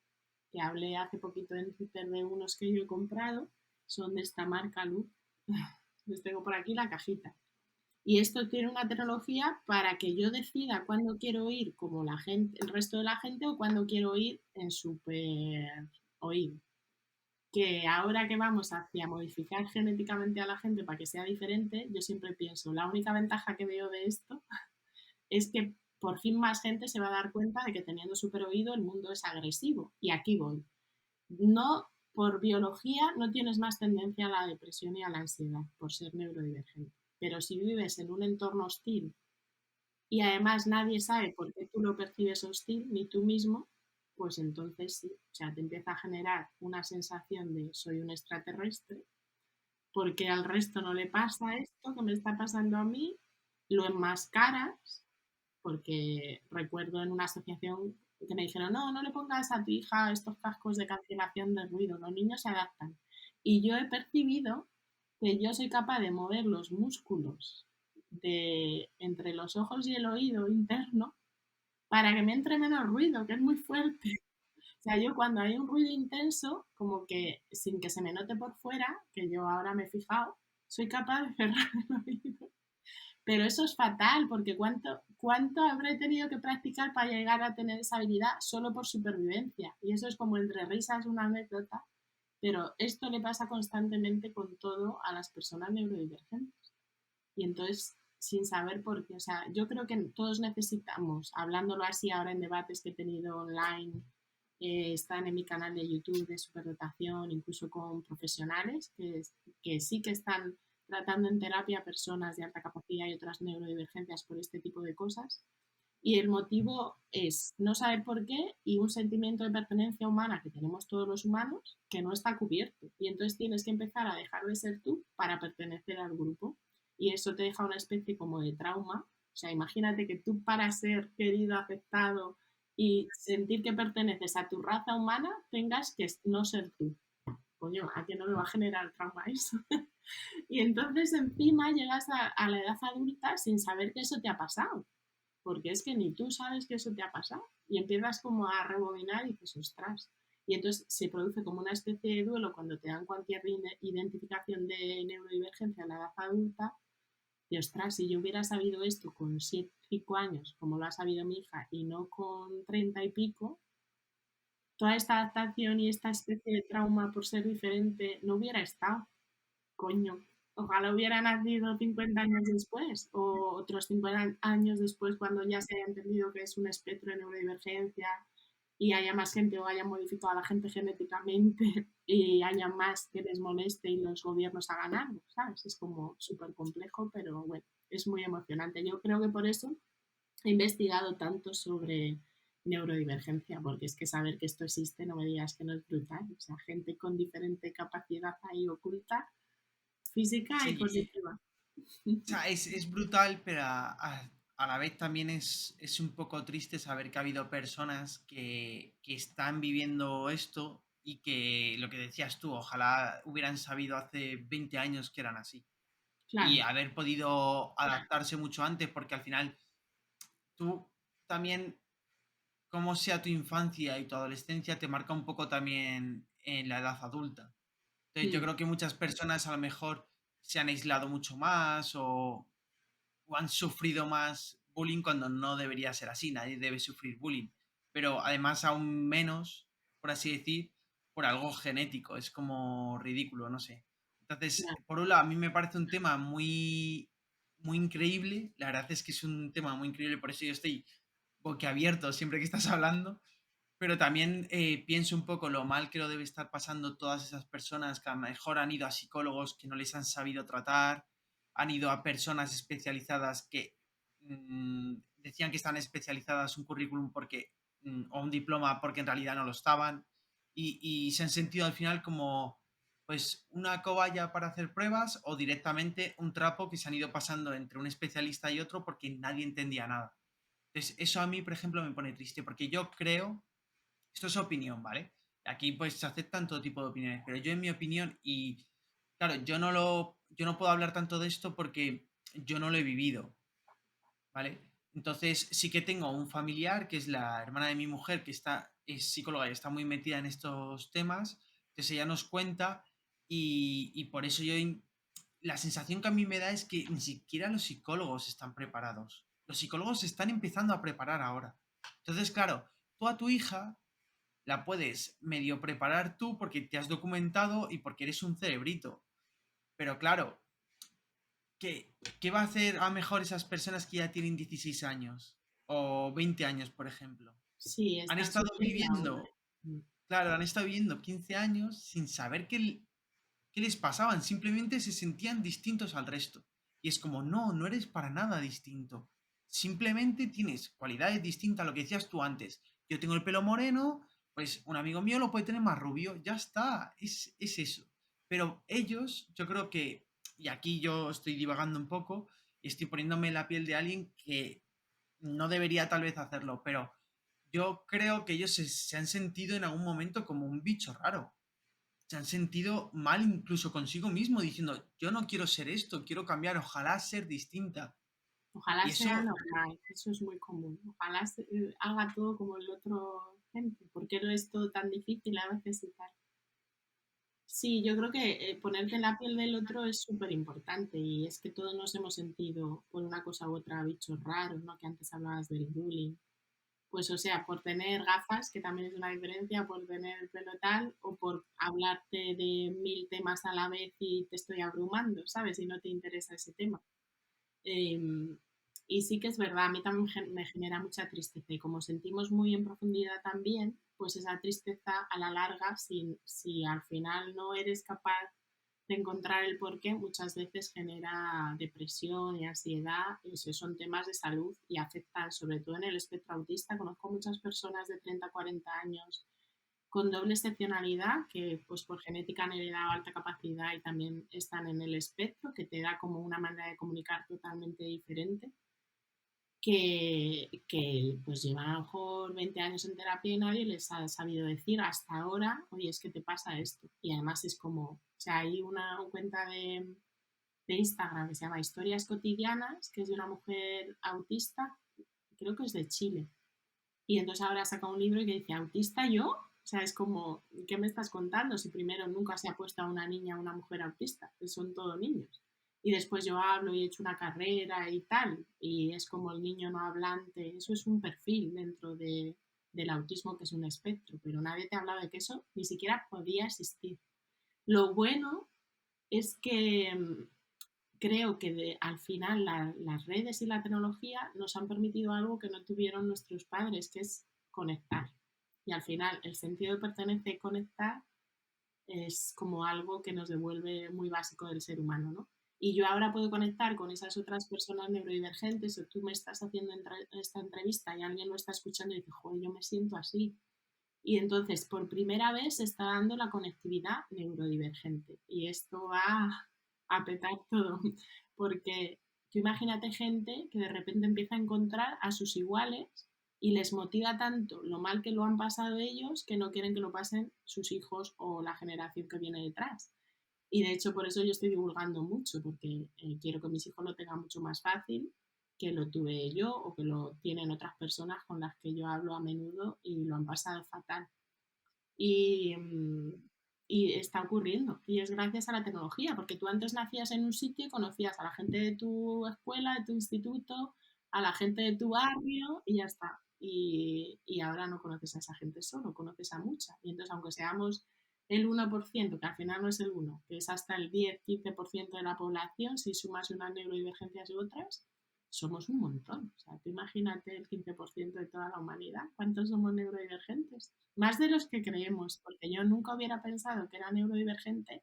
Que hablé hace poquito en Twitter de unos que yo he comprado, son de esta marca Luz. Les tengo por aquí la cajita. Y esto tiene una tecnología para que yo decida cuándo quiero ir como la gente, el resto de la gente o cuándo quiero ir en super oído. Que ahora que vamos hacia modificar genéticamente a la gente para que sea diferente, yo siempre pienso, la única ventaja que veo de esto es que por fin más gente se va a dar cuenta de que teniendo super oído el mundo es agresivo. Y aquí voy. No, por biología no tienes más tendencia a la depresión y a la ansiedad por ser neurodivergente. Pero si vives en un entorno hostil y además nadie sabe por qué tú lo percibes hostil, ni tú mismo, pues entonces sí, o sea, te empieza a generar una sensación de soy un extraterrestre, porque al resto no le pasa esto que me está pasando a mí, lo enmascaras, porque recuerdo en una asociación que me dijeron, no, no le pongas a tu hija estos cascos de cancelación de ruido, los niños se adaptan. Y yo he percibido que yo soy capaz de mover los músculos de entre los ojos y el oído interno para que me entre menos ruido, que es muy fuerte. O sea, yo cuando hay un ruido intenso, como que sin que se me note por fuera, que yo ahora me he fijado, soy capaz de cerrar el oído. Pero eso es fatal, porque ¿cuánto habré tenido que practicar para llegar a tener esa habilidad solo por supervivencia? Y eso es como entre risas una anécdota, pero esto le pasa constantemente con todo a las personas neurodivergentes. Y entonces, sin saber por qué, o sea, yo creo que todos necesitamos, hablándolo así ahora en debates que he tenido online, están en mi canal de YouTube de superdotación, incluso con profesionales que sí que están tratando en terapia a personas de alta capacidad y otras neurodivergencias por este tipo de cosas. Y el motivo es no saber por qué y un sentimiento de pertenencia humana que tenemos todos los humanos que no está cubierto. Y entonces tienes que empezar a dejar de ser tú para pertenecer al grupo. Y eso te deja una especie como de trauma. O sea, imagínate que tú para ser querido, aceptado y sentir que perteneces a tu raza humana tengas que no ser tú. Coño, ¿a qué no me va a generar trauma eso? Y entonces encima llegas a la edad adulta sin saber que eso te ha pasado porque es que ni tú sabes que eso te ha pasado y empiezas como a rebobinar y dices, ostras. Y entonces se produce como una especie de duelo cuando te dan cualquier identificación de neurodivergencia en la edad adulta, y ostras, si yo hubiera sabido esto con 5 años, como lo ha sabido mi hija, y no con 30 y pico, toda esta adaptación y esta especie de trauma por ser diferente no hubiera estado. Coño, ojalá hubiera nacido 50 años después o otros 50 años después cuando ya se haya entendido que es un espectro de neurodivergencia y haya más gente o haya modificado a la gente genéticamente y haya más que les moleste y los gobiernos hagan algo, ¿sabes? Es como súper complejo, pero bueno, es muy emocionante. Yo creo que por eso he investigado tanto sobre neurodivergencia, porque es que saber que esto existe, no me digas que no es brutal. O sea, gente con diferente capacidad ahí oculta física y Sí, positiva. o sea, es brutal, pero a la vez también es un poco triste saber que ha habido personas que están viviendo esto y que lo que decías tú, ojalá hubieran sabido hace 20 años que eran así. y claro, haber podido adaptarse mucho antes, porque al final tú también, como sea tu infancia y tu adolescencia, te marca un poco también en la edad adulta. Entonces, yo mm, creo que muchas personas a lo mejor se han aislado mucho más o han sufrido más bullying cuando no debería ser así, nadie debe sufrir bullying. Pero además aún menos, por así decir, por algo genético, es como ridículo, no sé. Entonces, claro. por un lado, a mí me parece un tema muy increíble, la verdad es que es un tema muy increíble, por eso yo estoy boquiabierto siempre que estás hablando, pero también pienso un poco lo mal que lo debe estar pasando todas esas personas que a lo mejor han ido a psicólogos que no les han sabido tratar, han ido a personas especializadas que decían que están especializadas un currículum porque, o un diploma porque en realidad no lo estaban, y se han sentido al final como pues una cobaya para hacer pruebas o directamente un trapo que se han ido pasando entre un especialista y otro porque nadie entendía nada. Entonces, eso a mí, por ejemplo, me pone triste porque yo creo, esto es opinión, ¿vale? Aquí pues se aceptan todo tipo de opiniones, pero yo en mi opinión, y claro, yo no puedo hablar tanto de esto porque yo no lo he vivido, ¿vale? Entonces sí que tengo un familiar que es la hermana de mi mujer que es psicóloga y está muy metida en estos temas, entonces ella nos cuenta y por eso la sensación que a mí me da es que ni siquiera los psicólogos están preparados. Los psicólogos se están empezando a preparar ahora. Entonces, claro, tú a tu hija la puedes medio preparar tú porque te has documentado y porque eres un cerebrito. Pero claro, ¿qué va a hacer a lo mejor esas personas que ya tienen 16 años o 20 años, por ejemplo? Sí, Han están estado sufriendo ahora. viviendo, Mm. claro, han estado viviendo 15 años sin saber qué les pasaban, simplemente se sentían distintos al resto. Y es como, no, no eres para nada distinto. Simplemente tienes cualidades distintas a lo que decías tú antes. Yo tengo el pelo moreno, pues un amigo mío lo puede tener más rubio, ya está, es eso. Pero ellos, yo creo que, y aquí yo estoy divagando un poco, y estoy poniéndome en la piel de alguien que no debería tal vez hacerlo, pero yo creo que ellos se han sentido en algún momento como un bicho raro, se han sentido mal incluso consigo mismo, diciendo, yo no quiero ser esto, quiero cambiar, ojalá ser distinta. Ojalá Y sea eso, normal, eso es muy común. Ojalá haga todo como el otro gente. ¿Por qué no es todo tan difícil a veces y tal? Sí, yo creo que ponerte en la piel del otro es súper importante y es que todos nos hemos sentido por una cosa u otra bichos raros, ¿no? Que antes hablabas del bullying. Pues o sea, por tener gafas, que también es una diferencia, por tener el pelo tal, o por hablarte de 1000 temas a la vez y te estoy abrumando, ¿sabes? Y no te interesa ese tema. Em, y sí que es verdad, a mí también me genera mucha tristeza y como sentimos muy en profundidad también, pues esa tristeza a la larga, si al final no eres capaz de encontrar el porqué, muchas veces genera depresión y ansiedad, y esos son temas de salud y afectan sobre todo en el espectro autista. Conozco muchas personas de 30 40 años con doble excepcionalidad, que pues por genética han heredado alta capacidad y también están en el espectro, que te da como una manera de comunicar totalmente diferente, que pues llevan a lo mejor 20 años en terapia y nadie les ha sabido decir hasta ahora, oye, es que te pasa esto. Y además es como, o sea, hay una cuenta de Instagram que se llama Historias Cotidianas, que es de una mujer autista, creo que es de Chile, y entonces ahora saca un libro que dice, ¿autista yo? O sea, es como, ¿qué me estás contando? Si primero nunca se ha puesto a una niña o una mujer autista, que son todos niños. Y después yo hablo y he hecho una carrera y tal, y es como el niño no hablante, eso es un perfil dentro del autismo que es un espectro, pero nadie te ha hablado de que eso ni siquiera podía existir. Lo bueno es que creo que al final las redes y la tecnología nos han permitido algo que no tuvieron nuestros padres, que es conectar. Y al final el sentido de pertenecer y conectar es como algo que nos devuelve muy básico del ser humano, ¿no? Y yo ahora puedo conectar con esas otras personas neurodivergentes, o tú me estás haciendo esta entrevista y alguien lo está escuchando y dice, joder, yo me siento así. Y entonces, por primera vez, se está dando la conectividad neurodivergente. Y esto va a petar todo, porque tú imagínate gente que de repente empieza a encontrar a sus iguales y les motiva tanto lo mal que lo han pasado ellos que no quieren que lo pasen sus hijos o la generación que viene detrás. Y de hecho por eso yo estoy divulgando mucho, porque quiero que mis hijos lo tengan mucho más fácil que lo tuve yo o que lo tienen otras personas con las que yo hablo a menudo y lo han pasado fatal. Y, y está ocurriendo. Y es gracias a la tecnología, porque tú antes nacías en un sitio y conocías a la gente de tu escuela, de tu instituto, a la gente de tu barrio y ya está. Y ahora no conoces a esa gente solo, conoces a mucha. Y entonces, aunque seamos el 1%, que al final no es el 1, que es hasta el 10-15% de la población, si sumas unas neurodivergencias y otras, somos un montón. O sea, tú imagínate el 15% de toda la humanidad. ¿Cuántos somos neurodivergentes? Más de los que creemos, porque yo nunca hubiera pensado que era neurodivergente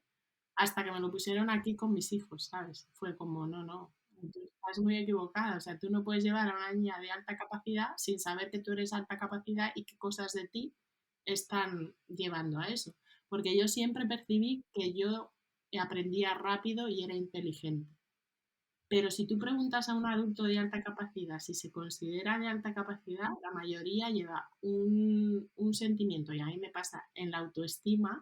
hasta que me lo pusieron aquí con mis hijos, ¿sabes? Fue como, no, no, tú estás muy equivocada. O sea, tú no puedes llevar a una niña de alta capacidad sin saber que tú eres alta capacidad y qué cosas de ti están llevando a eso. Porque yo siempre percibí que yo aprendía rápido y era inteligente. Pero si tú preguntas a un adulto de alta capacidad si se considera de alta capacidad, la mayoría lleva un sentimiento, y a mí me pasa en la autoestima,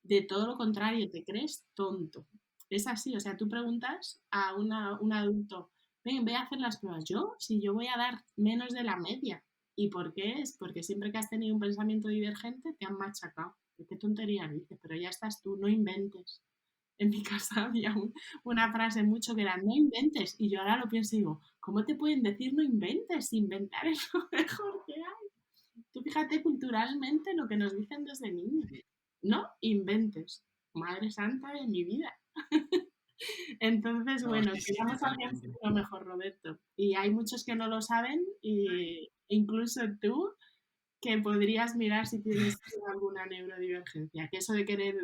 de todo lo contrario, te crees tonto. Es así, o sea, tú preguntas a un adulto, ven, voy a hacer las pruebas. Yo, si yo voy a dar menos de la media. ¿Y por qué es? Porque siempre que has tenido un pensamiento divergente te han machacado. ¿Qué tontería dices? Pero ya estás tú, no inventes. En mi casa había una frase mucho que era no inventes y yo ahora lo pienso y digo, ¿cómo te pueden decir no inventes? Inventar es lo mejor que hay. Tú fíjate culturalmente lo que nos dicen desde niños. Sí. No inventes. Madre santa de mi vida. Entonces, No, bueno, sí, sí, queramos hacia un totalmente. futuro mejor, Roberto. Y hay muchos que no lo saben, y incluso tú, que podrías mirar si tienes alguna neurodivergencia. Que eso de querer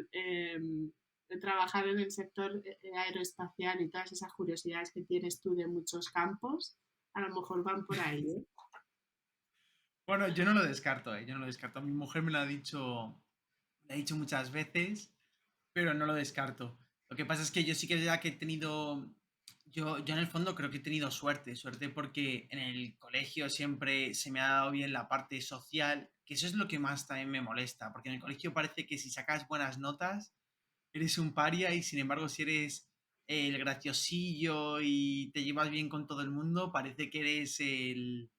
trabajar en el sector aeroespacial y todas esas curiosidades que tienes tú de muchos campos, a lo mejor van por ahí, ¿eh? Bueno, yo no lo descarto, ¿eh? Yo no lo descarto. Mi mujer me lo ha dicho muchas veces, pero no lo descarto. Lo que pasa es que yo sí que es verdad que he tenido, yo en el fondo creo que he tenido suerte, suerte porque en el colegio siempre se me ha dado bien la parte social, que eso es lo que más también me molesta, porque en el colegio parece que si sacas buenas notas eres un paria y sin embargo si eres el graciosillo y te llevas bien con todo el mundo, parece que eres el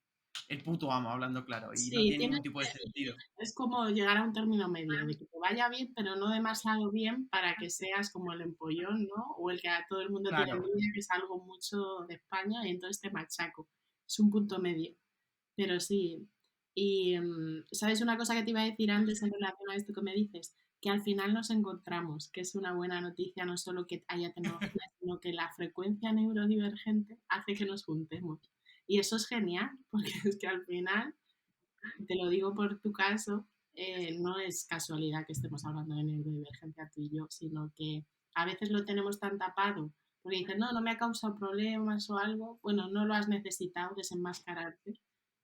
puto amo, hablando claro, y no Sí, tiene tienes ningún tipo de sentido. es como llegar a un término medio, de que te vaya bien, pero no demasiado bien para que seas como el empollón, ¿no? O el que a todo el mundo tiene Claro, envidia, que es algo mucho de España, y entonces te machaco. Es un punto medio. Pero sí. Y, ¿sabes una cosa que te iba a decir antes en relación a esto que me dices? Que al final nos encontramos, que es una buena noticia, no solo que haya tecnología, sino que la frecuencia neurodivergente hace que nos juntemos. Y eso es genial, porque es que al final te lo digo por tu caso, no es casualidad que estemos hablando de neurodivergencia tú y yo, sino que a veces lo tenemos tan tapado, porque dices, no, no me ha causado problemas o algo, bueno, no lo has necesitado desenmascararte,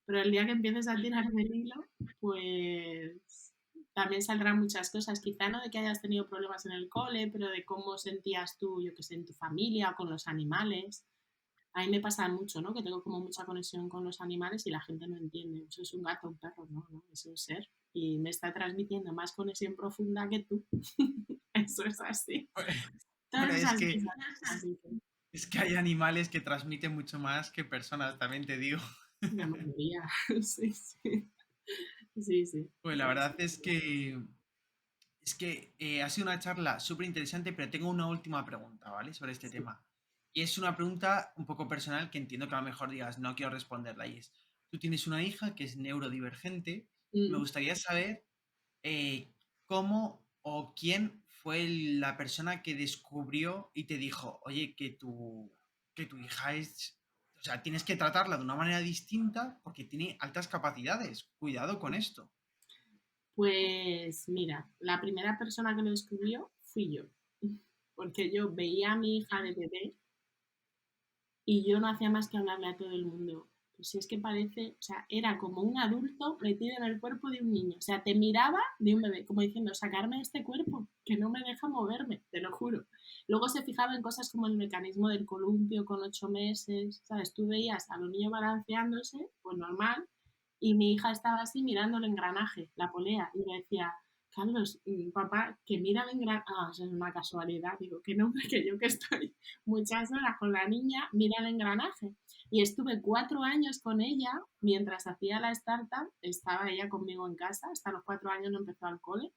pero el día que empieces a tirar del hilo, pues también saldrán muchas cosas, quizá no de que hayas tenido problemas en el cole, pero de cómo sentías tú, yo que sé, en tu familia o con los animales. A mí me pasa mucho, ¿no? Que tengo como mucha conexión con los animales y la gente no entiende. Eso es un gato, un perro, no, no, es un ser. Y me está transmitiendo más conexión profunda que tú. Eso es así. Todo bueno, es así. Así que es que hay animales que transmiten mucho más que personas, también te digo. la mayoría. Sí, sí. Sí, sí. Pues la verdad es que ha sido una charla súper interesante, pero tengo una última pregunta, ¿vale? Sobre este Sí. tema. Y es una pregunta un poco personal que entiendo que a lo mejor digas, no quiero responderla. Y es, tú tienes una hija que es neurodivergente. Me Mm. gustaría saber cómo o quién fue la persona que descubrió y te dijo, oye, que tu hija es, o sea, tienes que tratarla de una manera distinta porque tiene altas capacidades. Cuidado con esto. Pues mira, la primera persona que lo descubrió fui yo. Porque yo veía a mi hija de bebé y yo no hacía más que hablarle a todo el mundo. Pues si es que parece, o sea, era como un adulto metido en el cuerpo de un niño. O sea, te miraba de un bebé, como diciendo, sacarme de este cuerpo, que no me deja moverme, te lo juro. Luego se fijaba en cosas como el mecanismo del columpio con 8 meses, ¿sabes? Tú veías a los niños balanceándose, pues normal, y mi hija estaba así mirando el engranaje, la polea, y me decía, Carlos, papá, que mira el engranaje. Ah, eso es una casualidad. Digo, qué nombre que yo que estoy muchas horas con la niña, mira el engranaje. Y estuve 4 años con ella mientras hacía la startup. Estaba ella conmigo en casa. Hasta los 4 años no empezó al cole.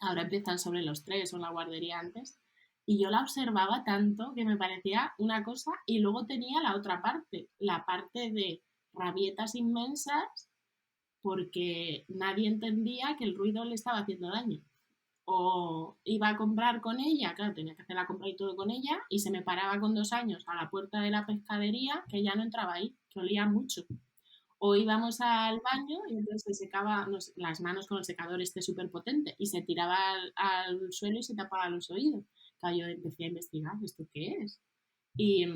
Ahora empiezan sobre los 3 o en la guardería antes. Y yo la observaba tanto que me parecía una cosa y luego tenía la otra parte, la parte de rabietas inmensas porque nadie entendía que el ruido le estaba haciendo daño. O iba a comprar con ella, claro, tenía que hacer la compra y todo con ella, y se me paraba con 2 años a la puerta de la pescadería, que ya no entraba ahí, que olía mucho. O íbamos al baño y entonces se secaba las manos con el secador este súper potente y se tiraba al suelo y se tapaba los oídos. Claro, yo empecé a investigar, ¿esto qué es? Y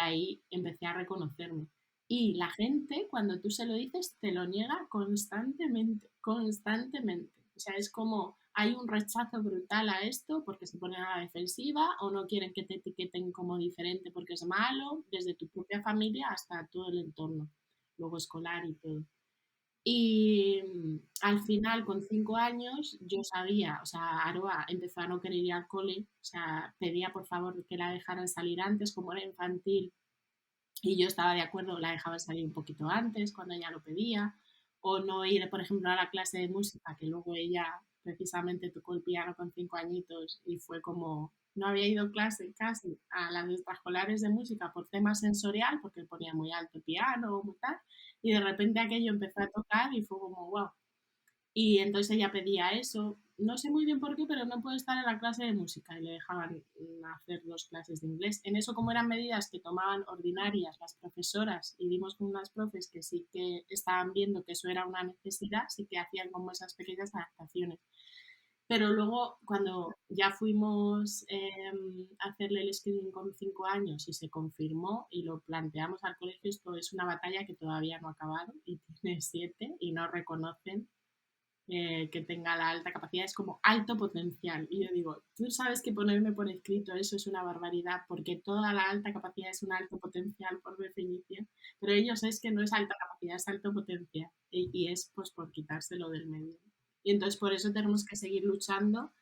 ahí empecé a reconocerme. Y la gente, cuando tú se lo dices, te lo niega constantemente, constantemente. O sea, es como hay un rechazo brutal a esto porque se ponen a la defensiva o no quieren que te etiqueten como diferente porque es malo, desde tu propia familia hasta todo el entorno, luego escolar y todo. Y al final, con 5 años, yo sabía, o sea, Aroa empezó a no querer ir al cole, o sea, pedía por favor que la dejaran salir antes, como era infantil, y yo estaba de acuerdo, la dejaban salir un poquito antes, cuando ella lo pedía, o no ir, por ejemplo, a la clase de música, que luego ella precisamente tocó el piano con 5 añitos y fue como, no había ido a clase casi a las extraescolares de música por tema sensorial, porque ponía muy alto el piano o tal, y de repente aquello empezó a tocar y fue como, wow. Y entonces ella pedía eso, no sé muy bien por qué, pero no puede estar en la clase de música y le dejaban hacer 2 clases de inglés. En eso, como eran medidas que tomaban ordinarias las profesoras y dimos con unas profes que sí que estaban viendo que eso era una necesidad, sí que hacían como esas pequeñas adaptaciones. Pero luego, cuando ya fuimos a hacerle el screening con 5 años y se confirmó y lo planteamos al colegio, esto es una batalla que todavía no ha acabado y tiene 7 y no reconocen que tenga la alta capacidad, es como alto potencial. Y yo digo, tú sabes que ponerme por escrito eso es una barbaridad, porque toda la alta capacidad es un alto potencial por definición, pero ellos es que no es alta capacidad, es alto potencial. Y es pues por quitárselo del medio. Y entonces por eso tenemos que seguir luchando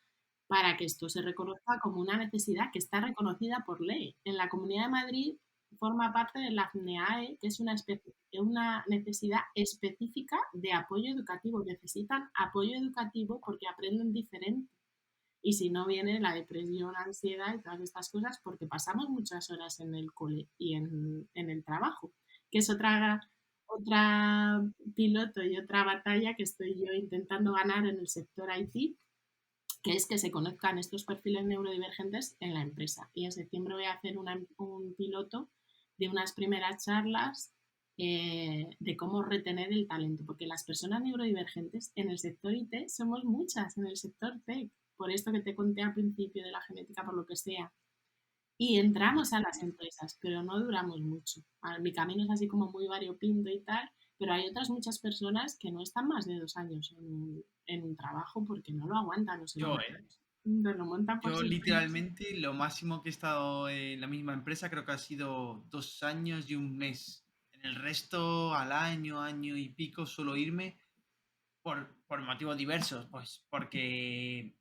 para que esto se reconozca como una necesidad que está reconocida por ley. En la Comunidad de Madrid forma parte de la FNEAE, que es una necesidad específica de apoyo educativo. Necesitan apoyo educativo porque aprenden diferente. Y si no viene la depresión, la ansiedad y todas estas cosas, porque pasamos muchas horas en el cole y en el trabajo, que es otra piloto y otra batalla que estoy yo intentando ganar en el sector IT, que es que se conozcan estos perfiles neurodivergentes en la empresa. Y en septiembre voy a hacer un piloto de unas primeras charlas de cómo retener el talento, porque las personas neurodivergentes en el sector IT somos muchas, en el sector tech, por esto que te conté al principio de la genética, por lo que sea. Y entramos a las empresas, pero no duramos mucho. Mi camino es así como muy variopinto y tal, pero hay otras muchas personas que no están más de 2 años en un trabajo porque no lo aguantan, no se lo Yo, montan. No lo montan por yo sus pelos. literalmente lo máximo que he estado en la misma empresa creo que ha sido 2 años y un mes. En el resto, al año, año y pico, suelo irme por motivos diversos, pues porque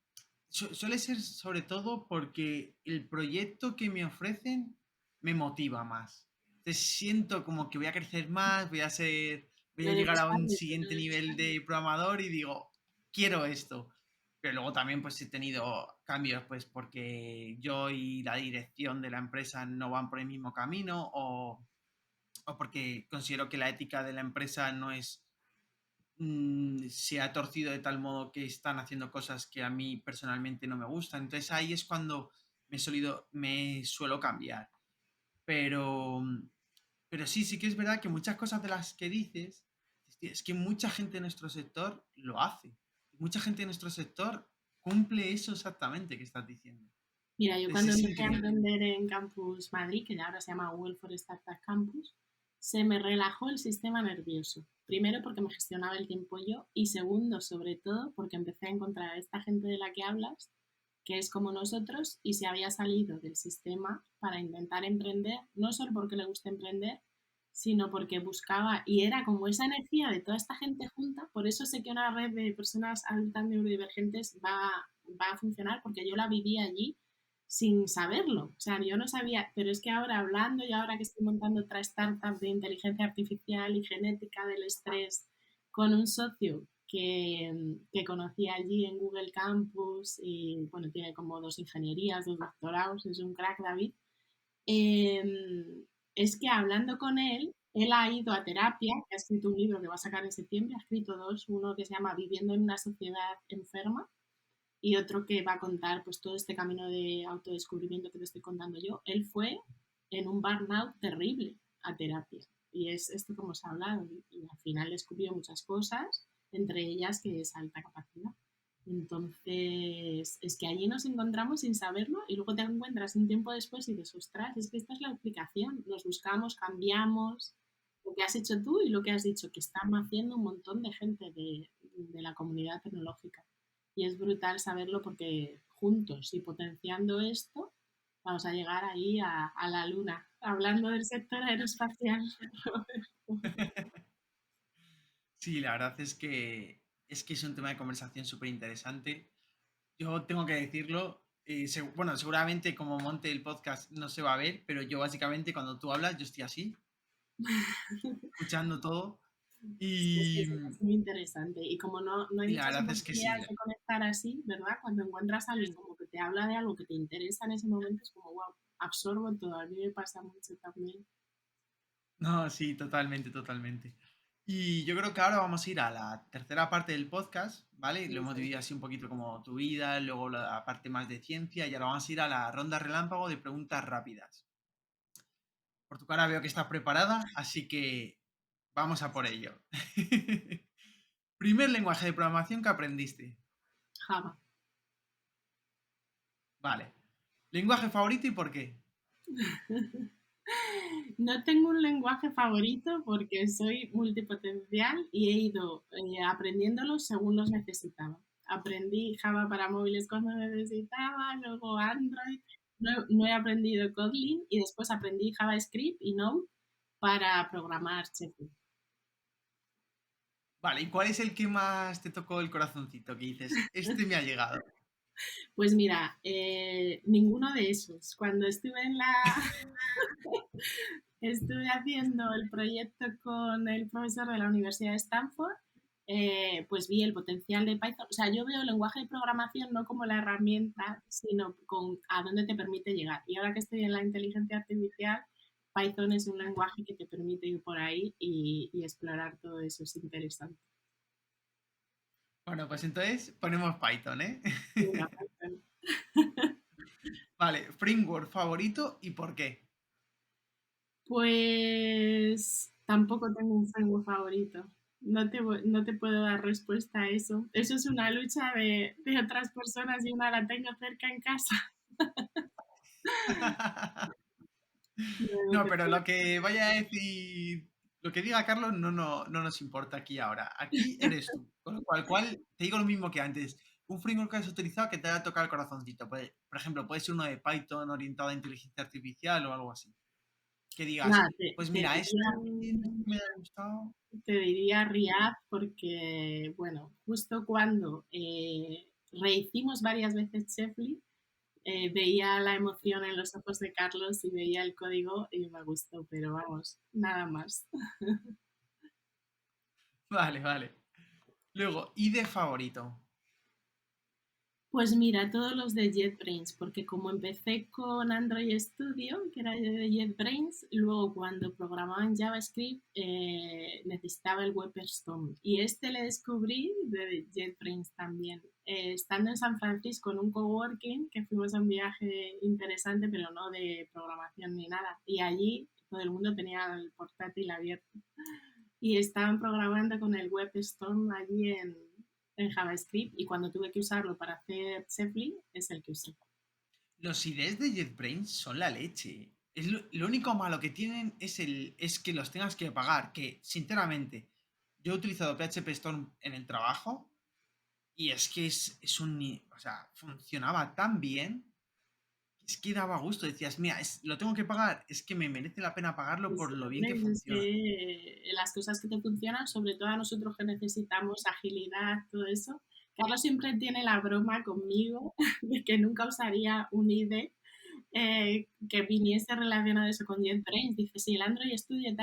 suele ser sobre todo porque el proyecto que me ofrecen me motiva más. Entonces siento como que voy a crecer más, voy a Lo llegar a un necesario, lo siguiente nivel necesario. de programador y digo, quiero esto. Pero luego también pues he tenido cambios pues porque yo y la dirección de la empresa no van por el mismo camino o porque considero que la ética de la empresa no es se ha torcido de tal modo que están haciendo cosas que a mí personalmente no me gustan. Entonces ahí es cuando me suelo cambiar. Pero, pero sí, sí que es verdad que muchas cosas de las que dices, es que mucha gente en nuestro sector lo hace. Mucha gente en nuestro sector cumple eso exactamente que estás diciendo. Mira, yo Entonces cuando es empecé a increíble. emprender en Campus Madrid, que ya ahora se llama Google for Startup Campus, se me relajó el sistema nervioso. Primero porque me gestionaba el tiempo yo y segundo, sobre todo, porque empecé a encontrar a esta gente de la que hablas, que es como nosotros y se había salido del sistema para intentar emprender, no solo porque le gusta emprender, sino porque buscaba, y era como esa energía de toda esta gente junta, por eso sé que una red de personas adultas neurodivergentes va a funcionar, porque yo la viví allí sin saberlo. O sea, yo no sabía, pero es que ahora hablando y ahora que estoy montando otra startup de inteligencia artificial y genética del estrés con un socio que conocí allí en Google Campus y bueno, tiene como 2 ingenierías, 2 doctorados, es un crack David. Es que hablando con él ha ido a terapia, que ha escrito un libro que va a sacar en septiembre, ha escrito dos, uno que se llama Viviendo en una sociedad enferma y otro que va a contar pues todo este camino de autodescubrimiento que te estoy contando yo. Él fue en un burnout terrible a terapia y es esto como se ha hablado y al final descubrió muchas cosas, entre ellas que es alta capacidad. Entonces, es que allí nos encontramos sin saberlo y luego te encuentras un tiempo después y dices, ostras, es que esta es la explicación. Nos buscamos, cambiamos lo que has hecho tú y lo que has dicho, que están haciendo un montón de gente de la comunidad tecnológica. Y es brutal saberlo porque juntos y potenciando esto, vamos a llegar ahí a la luna, hablando del sector aeroespacial. Sí, la verdad es que es un tema de conversación súper interesante. Yo tengo que decirlo, bueno, seguramente como monte el podcast no se va a ver, pero yo básicamente cuando tú hablas, yo estoy así, escuchando todo Sí, es que y, es muy interesante. Y como no hay y la muchas verdad es que sí. oportunidades de conectar así, ¿verdad? Cuando encuentras a alguien como que te habla de algo que te interesa en ese momento, es como, wow, absorbo todo. A mí me pasa mucho también. No, sí, totalmente, totalmente. Y yo creo que ahora vamos a ir a la tercera parte del podcast, ¿vale? Lo hemos Eso es. dividido así un poquito como tu vida, luego la parte más de ciencia y ahora vamos a ir a la ronda relámpago de preguntas rápidas. Por tu cara veo que estás preparada, así que vamos a por ello. Primer lenguaje de programación que aprendiste. Java. Vale. ¿Lenguaje favorito y por qué? No tengo un lenguaje favorito porque soy multipotencial y he ido aprendiéndolos según los necesitaba. Aprendí Java para móviles cuando necesitaba, luego Android, no he aprendido Kotlin y después aprendí JavaScript y Node para programar Sheffield. Vale, ¿y cuál es el que más te tocó el corazoncito? Que dices, este me ha llegado. Pues mira, ninguno de esos. Cuando estuve estuve haciendo el proyecto con el profesor de la Universidad de Stanford, pues vi el potencial de Python. O sea, yo veo el lenguaje de programación no como la herramienta, sino con a dónde te permite llegar. Y ahora que estoy en la inteligencia artificial, Python es un lenguaje que te permite ir por ahí y explorar todo eso. Es interesante. Bueno, pues entonces ponemos Python, ¿eh? Venga, Python. Vale, framework favorito y por qué. Pues tampoco tengo un framework favorito. No te puedo dar respuesta a eso. Eso es una lucha de otras personas y una la tengo cerca en casa. No No, te pero puedo- lo que vaya a decir, lo que diga Carlos no nos importa aquí ahora. Aquí eres tú. Con lo cual te digo lo mismo que antes. Un framework que has utilizado que te haya tocado el corazoncito. Por ejemplo, puede ser uno de Python orientado a inteligencia artificial o algo así. Que digas, Nada, pues mira, me ha gustado. te diría Riad porque, bueno, justo cuando rehicimos varias veces Chefly, veía la emoción en los ojos de Carlos y veía el código y me gustó, pero vamos, nada más. Vale, vale. Luego, ID favorito. Pues mira, todos los de JetBrains, porque como empecé con Android Studio, que era de JetBrains, luego cuando programaba en JavaScript necesitaba el WebStorm. Y este le descubrí de JetBrains también. Estando en San Francisco en un coworking, que fuimos a un viaje interesante, pero no de programación ni nada. Y allí todo el mundo tenía el portátil abierto y estaban programando con el WebStorm allí en JavaScript y cuando tuve que usarlo para hacer Shefly es el que usé. Los IDs de JetBrains son la leche. Lo único malo que tienen es que los tengas que pagar. Que, sinceramente, yo he utilizado PHP Storm en el trabajo y es que es un. O sea, funcionaba tan bien. es que daba gusto, decías, mira, lo tengo que pagar, es que me merece la pena pagarlo por Pues, lo bien hombre, que es funciona. que las cosas que te funcionan, sobre todo a nosotros que necesitamos agilidad, todo eso. Carlos siempre tiene la broma conmigo de que nunca usaría un IDE que viniese relacionado eso con JetBrains. Dice, si el Android Studio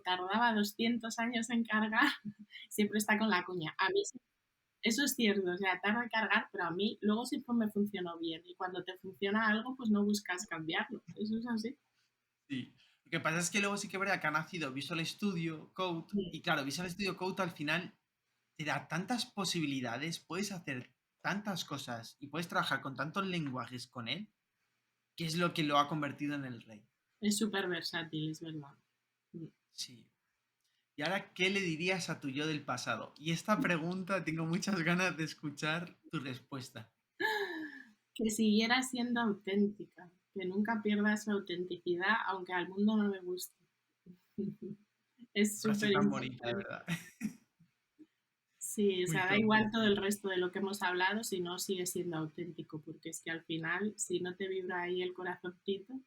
tardaba 200 años en cargar, siempre está con la cuña. A mí eso es cierto, o sea, tarda en cargar, pero a mí luego siempre me funcionó bien. Y cuando te funciona algo, pues no buscas cambiarlo. Eso es así. Sí. Lo que pasa es que luego sí que es verdad que ha nacido Visual Studio Code Sí. y claro, Visual Studio Code al final te da tantas posibilidades, puedes hacer tantas cosas y puedes trabajar con tantos lenguajes con él, que es lo que lo ha convertido en el rey. Es súper versátil, es verdad. Sí. ¿Y ahora qué le dirías a tu yo del pasado? Y esta pregunta tengo muchas ganas de escuchar tu respuesta. Que siguiera siendo auténtica, que nunca pierda su autenticidad, aunque al mundo no le guste. Es Frase súper tan bonita, de importante. verdad. Sí, o Muy sea, da top, muy igual todo top. el resto de lo que hemos hablado si no sigue siendo auténtico, porque es que al final, si no te vibra ahí el corazoncito,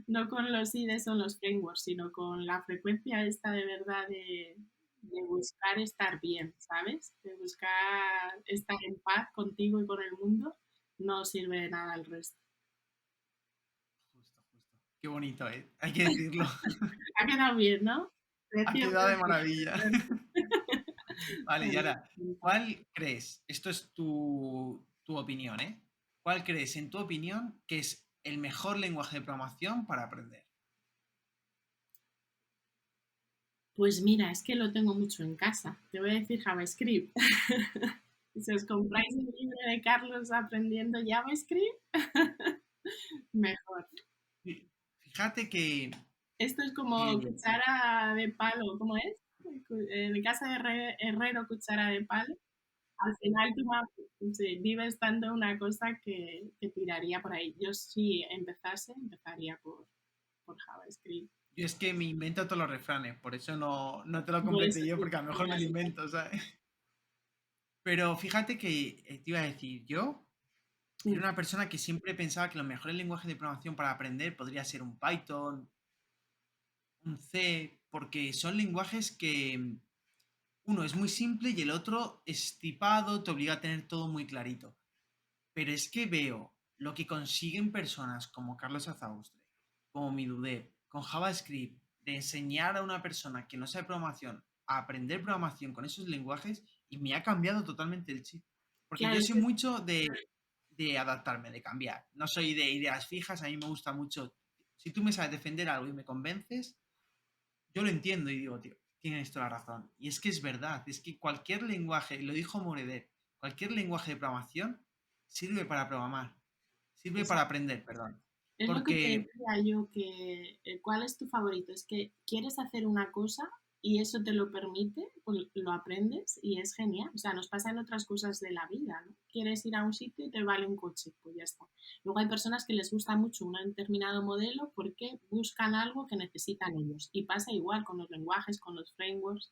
no con los IDEs o los frameworks, sino con la frecuencia esta de verdad de buscar estar bien, ¿sabes? De buscar estar en paz contigo y con el mundo, no sirve de nada el resto. Justo, justo. Qué bonito, ¿eh? Hay que decirlo. Ha quedado bien, ¿no? Ha Precio, quedado de precio. maravilla. Vale, y ahora, ¿cuál crees? Esto es tu opinión, ¿eh? ¿Cuál crees, en tu opinión, que es el mejor lenguaje de programación para aprender? Pues mira, es que lo tengo mucho en casa. Te voy a decir JavaScript. Si os compráis el libro de Carlos aprendiendo JavaScript, mejor. Fíjate Esto es como que cuchara de palo, ¿cómo es? En casa de herrero, cuchara de palo. Al final sí, vives dando una cosa que tiraría por ahí. Yo si empezase, empezaría por JavaScript. yo es que me invento todos los refranes, por eso no te lo Por eso completé yo, sí, porque a lo mejor me ya, lo ya. invento, ¿sabes? Pero fíjate que te iba a decir, yo era Mm. una persona que siempre pensaba que los mejores lenguajes de programación para aprender podría ser un Python, un C, porque son lenguajes que uno es muy simple y el otro es tipado, te obliga a tener todo muy clarito. Pero es que veo lo que consiguen personas como Carlos Azaustre, como Midudev, con JavaScript, de enseñar a una persona que no sabe programación a aprender programación con esos lenguajes y me ha cambiado totalmente el chip. Porque Claro, yo es soy que mucho de adaptarme, de cambiar. No soy de ideas fijas, a mí me gusta mucho. Si tú me sabes defender algo y me convences, yo lo entiendo y digo, tío, tienes toda la razón. Y es que es verdad, es que cualquier lenguaje, lo dijo Moredet, cualquier lenguaje de programación sirve para programar, sirve es para aprender, perdón. Es lo que te Porque, decía yo, que ¿cuál es tu favorito? Es que quieres hacer una cosa y eso te lo permite, pues lo aprendes y es genial. O sea, nos pasa en otras cosas de la vida, ¿no? Quieres ir a un sitio y te vale un coche, pues ya está. Luego hay personas que les gusta mucho un determinado modelo porque buscan algo que necesitan ellos. Y pasa igual con los lenguajes, con los frameworks.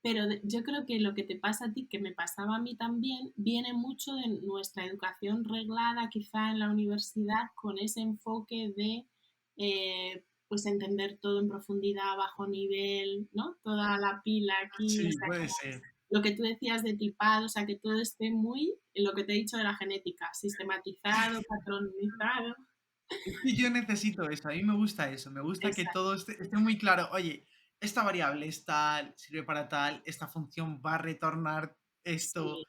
Pero yo creo que lo que te pasa a ti, que me pasaba a mí también, viene mucho de nuestra educación reglada, quizá en la universidad, con ese enfoque de pues entender todo en profundidad, a bajo nivel, ¿no? Toda la pila aquí, o sí, sea, puede como ser. lo que tú decías de tipado, o sea, que todo esté muy, lo que te he dicho de la genética, sistematizado, patronizado. Es que yo necesito eso, a mí me gusta eso, me gusta que Exacto. todo esté muy claro. Oye, esta variable es tal, sirve para tal, esta función va a retornar esto. Sí.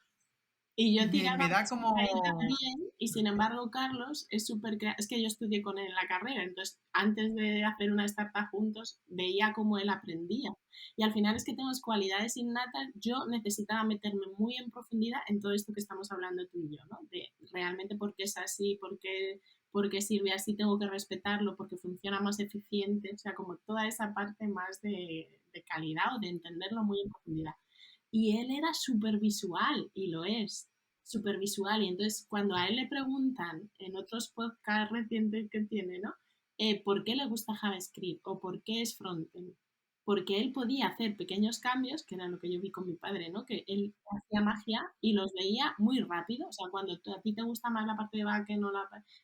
Y yo Me tiraba da mucho por ahí como... también, y sin embargo, Carlos es súper es que yo estudié con él en la carrera, entonces antes de hacer una startup juntos, veía cómo él aprendía. Y al final es que tenemos cualidades innatas, yo necesitaba meterme muy en profundidad en todo esto que estamos hablando tú y yo, ¿no? De realmente por qué es así, por qué sirve así, tengo que respetarlo, porque funciona más eficiente, o sea, como toda esa parte más de calidad o de entenderlo muy en profundidad. Y él era súper visual, y lo es, súper visual. Y entonces, cuando a él le preguntan en otros podcasts recientes que tiene, ¿no? ¿Por qué le gusta JavaScript o por qué es frontend? porque él podía hacer pequeños cambios, que era lo que yo vi con mi padre, ¿no? Que él hacía magia y los veía muy rápido. O sea, cuando a ti te gusta más la parte de backend o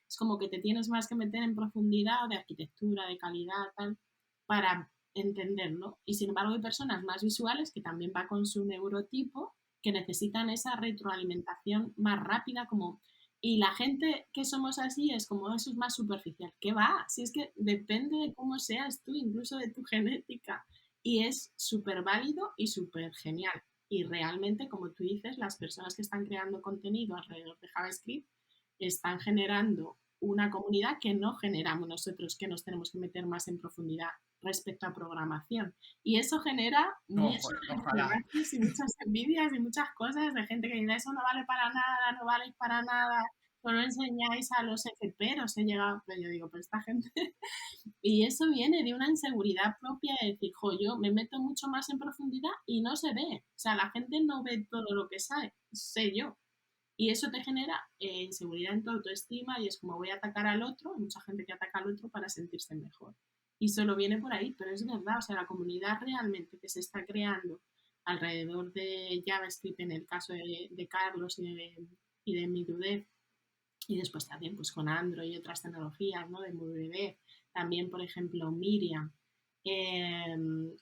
es como que te tienes más que meter en profundidad de arquitectura, de calidad, tal, para entenderlo. Y sin embargo hay personas más visuales que también va con su neurotipo que necesitan esa retroalimentación más rápida, como y la gente que somos así es como eso es más superficial. ¿Qué va? Si es que depende de cómo seas tú, incluso de tu genética. Y es súper válido y súper genial. Y realmente, como tú dices, las personas que están creando contenido alrededor de JavaScript están generando una comunidad que no generamos nosotros, que nos tenemos que meter más en profundidad respecto a programación. Y eso genera No, muchos ojalá. debates y muchas envidias y muchas cosas de gente que dice eso no vale para nada, no vale para nada, solo enseñáis a los FPeros, he llegado, pero yo digo, pero esta gente, y eso viene de una inseguridad propia de decir, jo, yo me meto mucho más en profundidad y no se ve, o sea, la gente no ve todo lo que sabe, sé yo, y eso te genera inseguridad en tu autoestima y es como voy a atacar al otro, hay mucha gente que ataca al otro para sentirse mejor. Y solo viene por ahí, pero es verdad, o sea, la comunidad realmente que se está creando alrededor de JavaScript en el caso de Carlos y de Midudev, y después también pues con Android y otras tecnologías, ¿no? De MovieDev, también por ejemplo Miriam,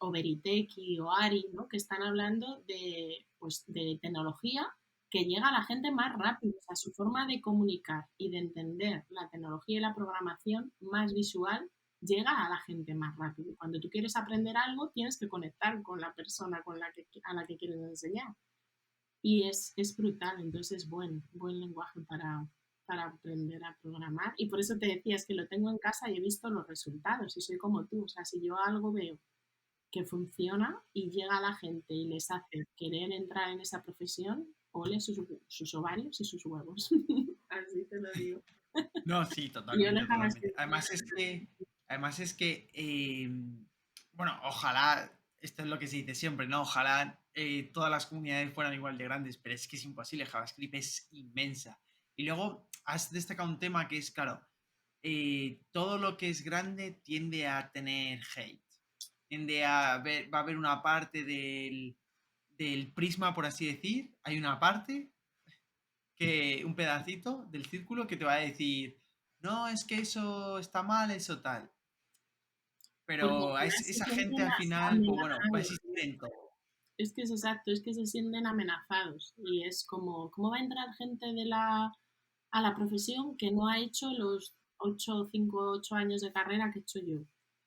o Veriteki o Ari, ¿no? Que están hablando de, pues, de tecnología que llega a la gente más rápido, o sea, su forma de comunicar y de entender la tecnología y la programación más visual llega a la gente más rápido. Cuando tú quieres aprender algo, tienes que conectar con la persona a la que quieres enseñar. Y es brutal, entonces buen lenguaje para aprender a programar. Y por eso te decía, es que lo tengo en casa y he visto los resultados y soy como tú. O sea, si yo algo veo que funciona y llega a la gente y les hace querer entrar en esa profesión, ole sus ovarios y sus huevos. Así te lo digo. No, sí, Y yo totalmente, les hago totalmente. así. Además es que, bueno, ojalá, esto es lo que se dice siempre, ¿no? Ojalá todas las comunidades fueran igual de grandes, pero es que es imposible, JavaScript es inmensa. Y luego has destacado un tema que es, claro, todo lo que es grande tiende a tener hate. Va a haber una parte del prisma, por así decir, hay una parte un pedacito del círculo que te va a decir, no, es que eso está mal, eso tal. Porque Pero al final se esa gente sienten al final, pues bueno, va a amenazados. existir en todo. Es que es exacto, es que se sienten amenazados y es como, ¿cómo va a entrar gente a la profesión que no ha hecho los 8 años de carrera que he hecho yo?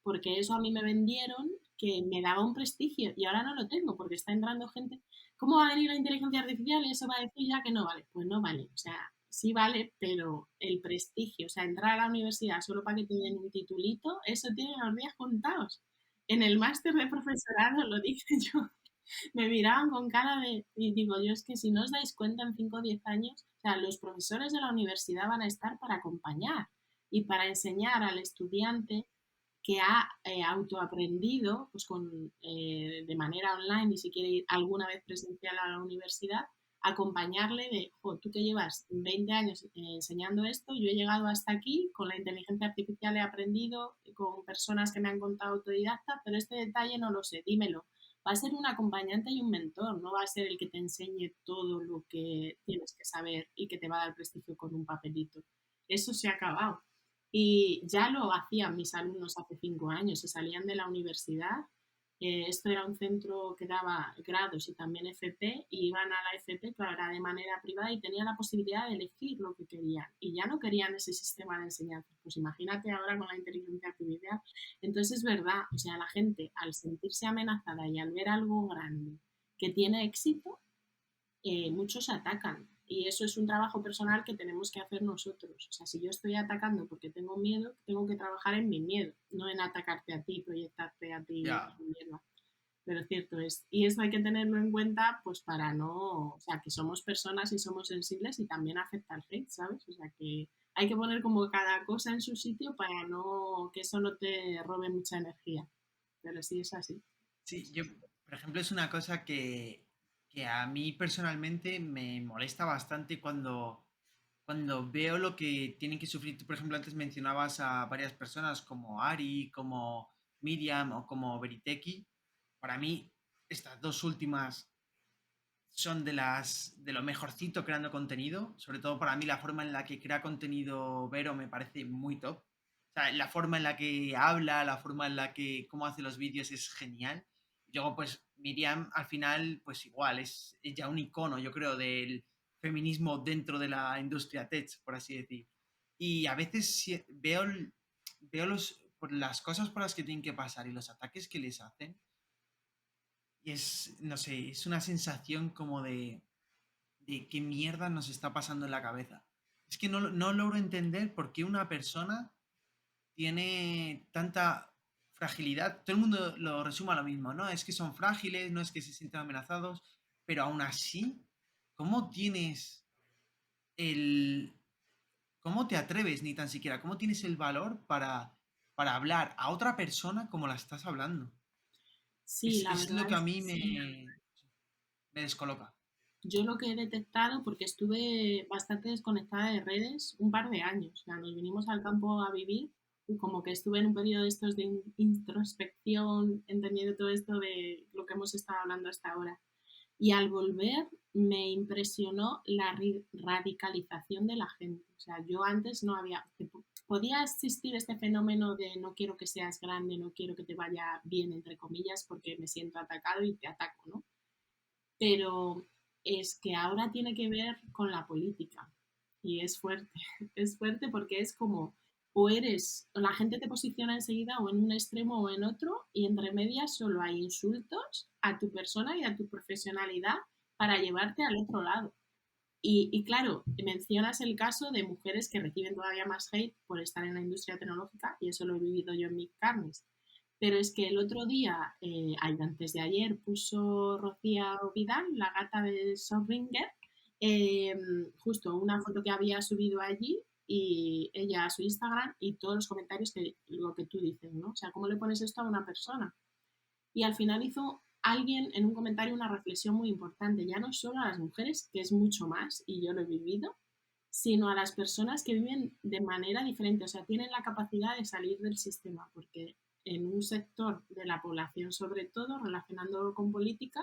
Porque eso a mí me vendieron que me daba un prestigio y ahora no lo tengo porque está entrando gente. ¿Cómo va a venir la inteligencia artificial y eso va a decir ya que no vale? Pues no vale, o sea, sí vale, pero el prestigio, o sea, entrar a la universidad solo para que te den un titulito, eso tiene los días contados. En el máster de profesorado, lo dije yo, me miraban con cara de, y digo yo, es que si no os dais cuenta en 5 o 10 años, o sea, los profesores de la universidad van a estar para acompañar y para enseñar al estudiante que ha autoaprendido pues de manera online y si quiere ir alguna vez presencial a la universidad, acompañarle de, tú que llevas 20 años enseñando esto, yo he llegado hasta aquí, con la inteligencia artificial he aprendido, con personas que me han contado autodidacta, pero este detalle no lo sé, dímelo. Va a ser un acompañante y un mentor, no va a ser el que te enseñe todo lo que tienes que saber y que te va a dar prestigio con un papelito. Eso se ha acabado. Y ya lo hacían mis alumnos hace 5 años, se salían de la universidad. Esto era un centro que daba grados y también FP, y iban a la FP, pero era de manera privada y tenían la posibilidad de elegir lo que querían. Y ya no querían ese sistema de enseñanza. Pues imagínate ahora con la inteligencia artificial. Entonces es verdad, o sea, la gente al sentirse amenazada y al ver algo grande que tiene éxito, muchos atacan. Y eso es un trabajo personal que tenemos que hacer nosotros. O sea, si yo estoy atacando porque tengo miedo, tengo que trabajar en mi miedo, no en atacarte a ti, proyectarte a ti Ya. mierda. Pero es cierto es. Y eso hay que tenerlo en cuenta, pues para no, o sea, que somos personas y somos sensibles y también aceptar hate, ¿sabes? O sea, que hay que poner como cada cosa en su sitio para no, que eso no te robe mucha energía. Pero sí es así. Sí, yo, por ejemplo, es una cosa que a mí personalmente me molesta bastante cuando veo lo que tienen que sufrir. Tú, por ejemplo, antes mencionabas a varias personas como Ari, como Miriam o como Veriteki. Para mí, estas dos últimas son de lo mejorcito creando contenido. Sobre todo para mí la forma en la que crea contenido Vero me parece muy top. O sea, la forma en la que habla, la forma en la que cómo hace los vídeos es genial. Y luego, pues Miriam al final, pues igual, es ya un icono, yo creo, del feminismo dentro de la industria tech, por así decir. Y a veces veo por las cosas por las que tienen que pasar y los ataques que les hacen. Y no sé, es una sensación como de qué mierda nos está pasando en la cabeza. Es que no logro entender por qué una persona tiene tanta fragilidad. Todo el mundo lo resume a lo mismo, ¿no? Es que son frágiles, no es que se sientan amenazados, pero aún así, ¿cómo tienes el... ¿Cómo te atreves ni tan siquiera? ¿Cómo tienes el valor para hablar a otra persona como la estás hablando? Sí, la Es lo verdad que a es que mí sí. me descoloca. Yo lo que he detectado, porque estuve bastante desconectada de redes un par de años, o sea, nos vinimos al campo a vivir y como que estuve en un periodo de estos de introspección, entendiendo todo esto de lo que hemos estado hablando hasta ahora. Y al volver me impresionó la radicalización de la gente. O sea, yo antes no había, podía existir este fenómeno de no quiero que seas grande, no quiero que te vaya bien, entre comillas, porque me siento atacado y te ataco, ¿no? Pero es que ahora tiene que ver con la política y es fuerte, es fuerte porque es como o eres, la gente te posiciona enseguida o en un extremo o en otro y entre medias solo hay insultos a tu persona y a tu profesionalidad para llevarte al otro lado. Y claro, mencionas el caso de mujeres que reciben todavía más hate por estar en la industria tecnológica y eso lo he vivido yo en mis carnes. Pero es que el otro día, antes de ayer, puso Rocío Vidal, la gata de Schrödinger, eh, justo una foto que había subido allí y ella a su Instagram y todos los comentarios que lo que tú dices, ¿no? O sea, ¿cómo le pones esto a una persona? Y al final hizo alguien en un comentario una reflexión muy importante, ya no solo a las mujeres, que es mucho más, y yo lo he vivido, sino a las personas que viven de manera diferente, o sea, tienen la capacidad de salir del sistema, porque en un sector de la población, sobre todo, relacionándolo con política,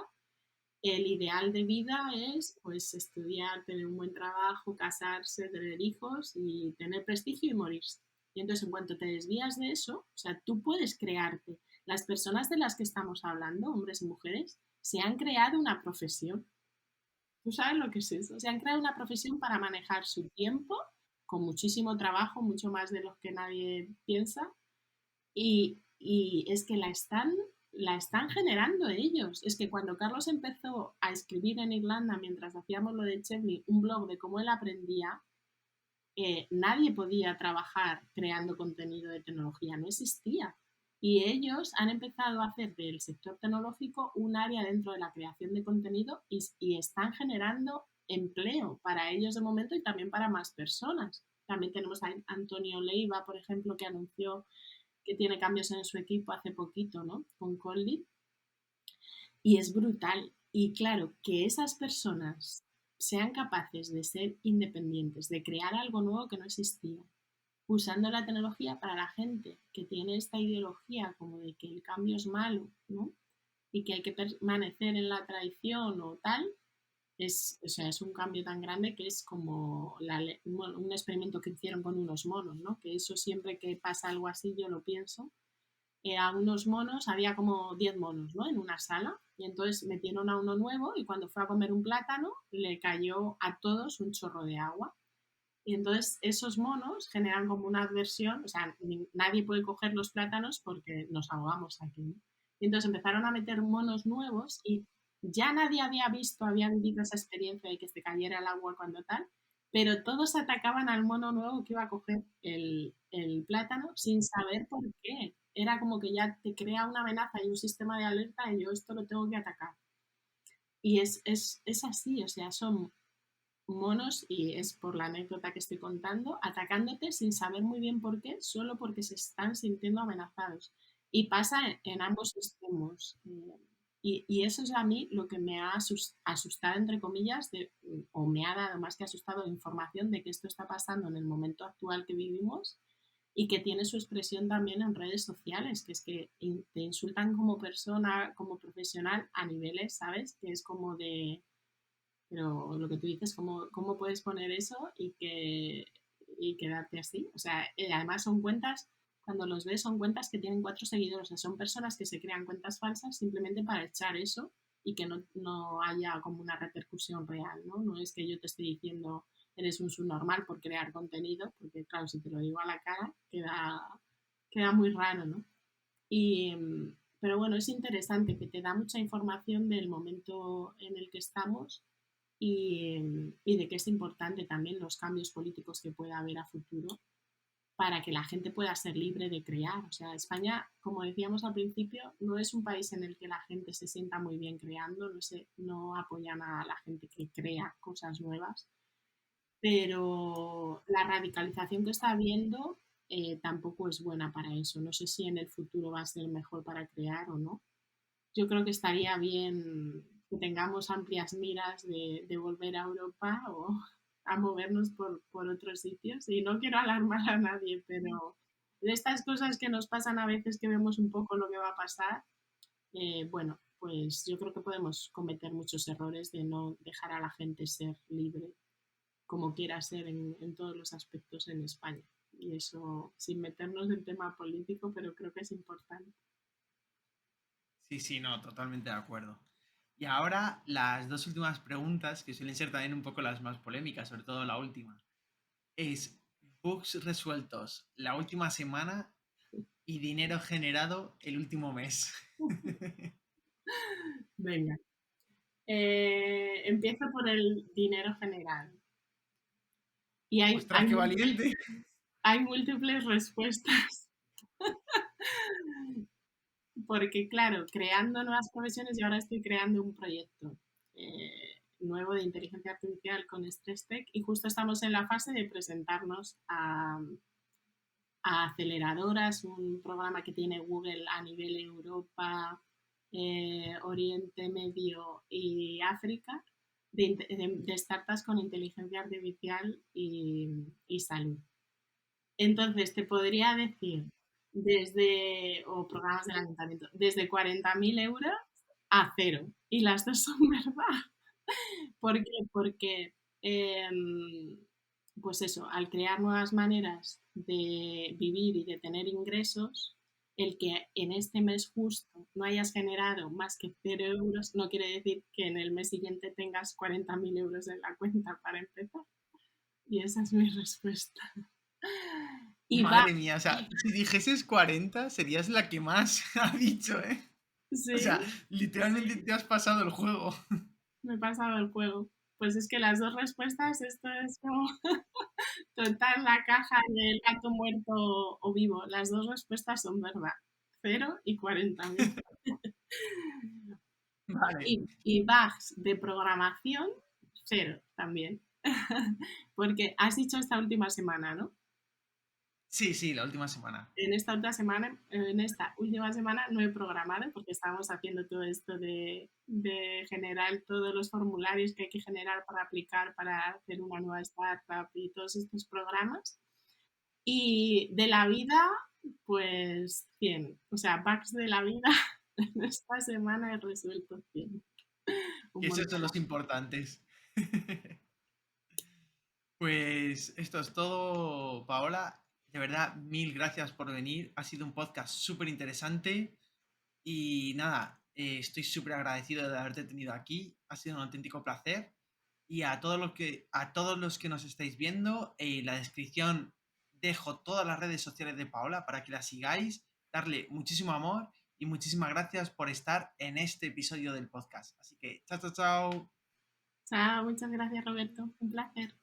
el ideal de vida es pues estudiar, tener un buen trabajo, casarse, tener hijos y tener prestigio y morirse. Y entonces en cuanto te desvías de eso, o sea, tú puedes crearte. Las personas de las que estamos hablando, hombres y mujeres, se han creado una profesión. ¿Tú sabes lo que es eso? Se han creado una profesión para manejar su tiempo con muchísimo trabajo, mucho más de lo que nadie piensa, y es que la están generando ellos. Es que cuando Carlos empezó a escribir en Irlanda, mientras hacíamos lo de Chevney, un blog de cómo él aprendía, nadie podía trabajar creando contenido de tecnología, no existía. Y ellos han empezado a hacer del sector tecnológico un área dentro de la creación de contenido y están generando empleo para ellos de momento y también para más personas. También tenemos a Antonio Leiva, por ejemplo, que anunció que tiene cambios en su equipo hace poquito, ¿no? Con Conley. Y es brutal. Y claro, que esas personas sean capaces de ser independientes, de crear algo nuevo que no existía, usando la tecnología para la gente que tiene esta ideología como de que el cambio es malo, ¿no? Y que hay que permanecer en la tradición o tal, o sea, es un cambio tan grande que es como bueno, un experimento que hicieron con unos monos, ¿no? Que eso siempre que pasa algo así yo lo pienso, a unos monos, había como 10 monos, ¿no? En una sala, y entonces metieron a uno nuevo y cuando fue a comer un plátano le cayó a todos un chorro de agua. Y entonces esos monos generan como una adversión, o sea, nadie puede coger los plátanos porque nos ahogamos aquí, ¿no? Y entonces empezaron a meter monos nuevos y ya nadie había visto, había vivido esa experiencia de que se cayera el agua cuando tal, pero todos atacaban al mono nuevo que iba a coger el plátano sin saber por qué. Era como que ya te crea una amenaza y un sistema de alerta y yo esto lo tengo que atacar. Y es así, o sea, son monos, y es por la anécdota que estoy contando, atacándote sin saber muy bien por qué, solo porque se están sintiendo amenazados. Y pasa en ambos extremos. Y eso es a mí lo que me ha asustado, entre comillas, o me ha dado más que asustado información de que esto está pasando en el momento actual que vivimos y que tiene su expresión también en redes sociales, que es que te insultan como persona, como profesional a niveles, ¿sabes? Que es como de, pero lo que tú dices, ¿cómo puedes poner eso y quedarte así? O sea, además son cuentas, cuando los ves son cuentas que tienen 4 seguidores, o sea, son personas que se crean cuentas falsas simplemente para echar eso y que no haya como una repercusión real, ¿no? No es que yo te esté diciendo eres un subnormal por crear contenido, porque claro, si te lo digo a la cara, queda muy raro, ¿no? Y, pero bueno, es interesante que te da mucha información del momento en el que estamos y de que es importante también los cambios políticos que pueda haber a futuro para que la gente pueda ser libre de crear. O sea, España, como decíamos al principio, no es un país en el que la gente se sienta muy bien creando, no apoyan a la gente que crea cosas nuevas, pero la radicalización que está habiendo tampoco es buena para eso. No sé si en el futuro va a ser mejor para crear o no. Yo creo que estaría bien que tengamos amplias miras de volver a Europa o a movernos por otros sitios. Y no quiero alarmar a nadie, pero de estas cosas que nos pasan a veces que vemos un poco lo que va a pasar, bueno, pues yo creo que podemos cometer muchos errores de no dejar a la gente ser libre como quiera ser en todos los aspectos en España. Y eso sin meternos en tema político, pero creo que es importante. Sí, sí, no, totalmente de acuerdo. Y ahora las dos últimas preguntas, que suelen ser también un poco las más polémicas, sobre todo la última, es bugs resueltos la última semana y dinero generado el último mes. Venga, empiezo por el dinero general. Y ¡Ostras, qué valiente! hay múltiples respuestas, porque claro, creando nuevas profesiones, y ahora estoy creando un proyecto nuevo de inteligencia artificial con Stress Tech y justo estamos en la fase de presentarnos a aceleradoras, un programa que tiene Google a nivel Europa, Oriente Medio y África, de startups con inteligencia artificial y salud. Entonces, te podría decir, o programas del ayuntamiento, desde 40.000 euros a cero. Y las dos son verdad. ¿Por qué? Porque, pues eso, al crear nuevas maneras de vivir y de tener ingresos, el que en este mes justo no hayas generado más que 0 euros no quiere decir que en el mes siguiente tengas 40.000 euros en la cuenta para empezar. Y esa es mi respuesta. Y va, Madre mía, o sea, si dijeses 40, serías la que más ha dicho, ¿eh? O sea, sí, literalmente te has pasado el juego. me he pasado el juego. Pues es que las dos respuestas, esto es como total la caja del gato muerto o vivo. Las dos respuestas son verdad. 0 y 40.000. Vale. Y bugs de programación, cero también. Porque has dicho esta última semana, ¿no? Sí, sí, la última semana. En esta última semana no he programado porque estábamos haciendo todo esto de generar todos los formularios que hay que generar para aplicar, para hacer una nueva startup y todos estos programas. Y de la vida, pues 100. O sea, bugs de la vida, en esta semana he resuelto 100. Un Que esos son montón. los importantes. Pues esto es todo, Paola. De verdad, mil gracias por venir. Ha sido un podcast súper interesante. Y nada, estoy súper agradecido de haberte tenido aquí. Ha sido un auténtico placer. Y a todos los que nos estáis viendo, en la descripción dejo todas las redes sociales de Paola para que la sigáis, darle muchísimo amor y muchísimas gracias por estar en este episodio del podcast. Así que, chao, chao, chao. Chao, muchas gracias Roberto, un placer.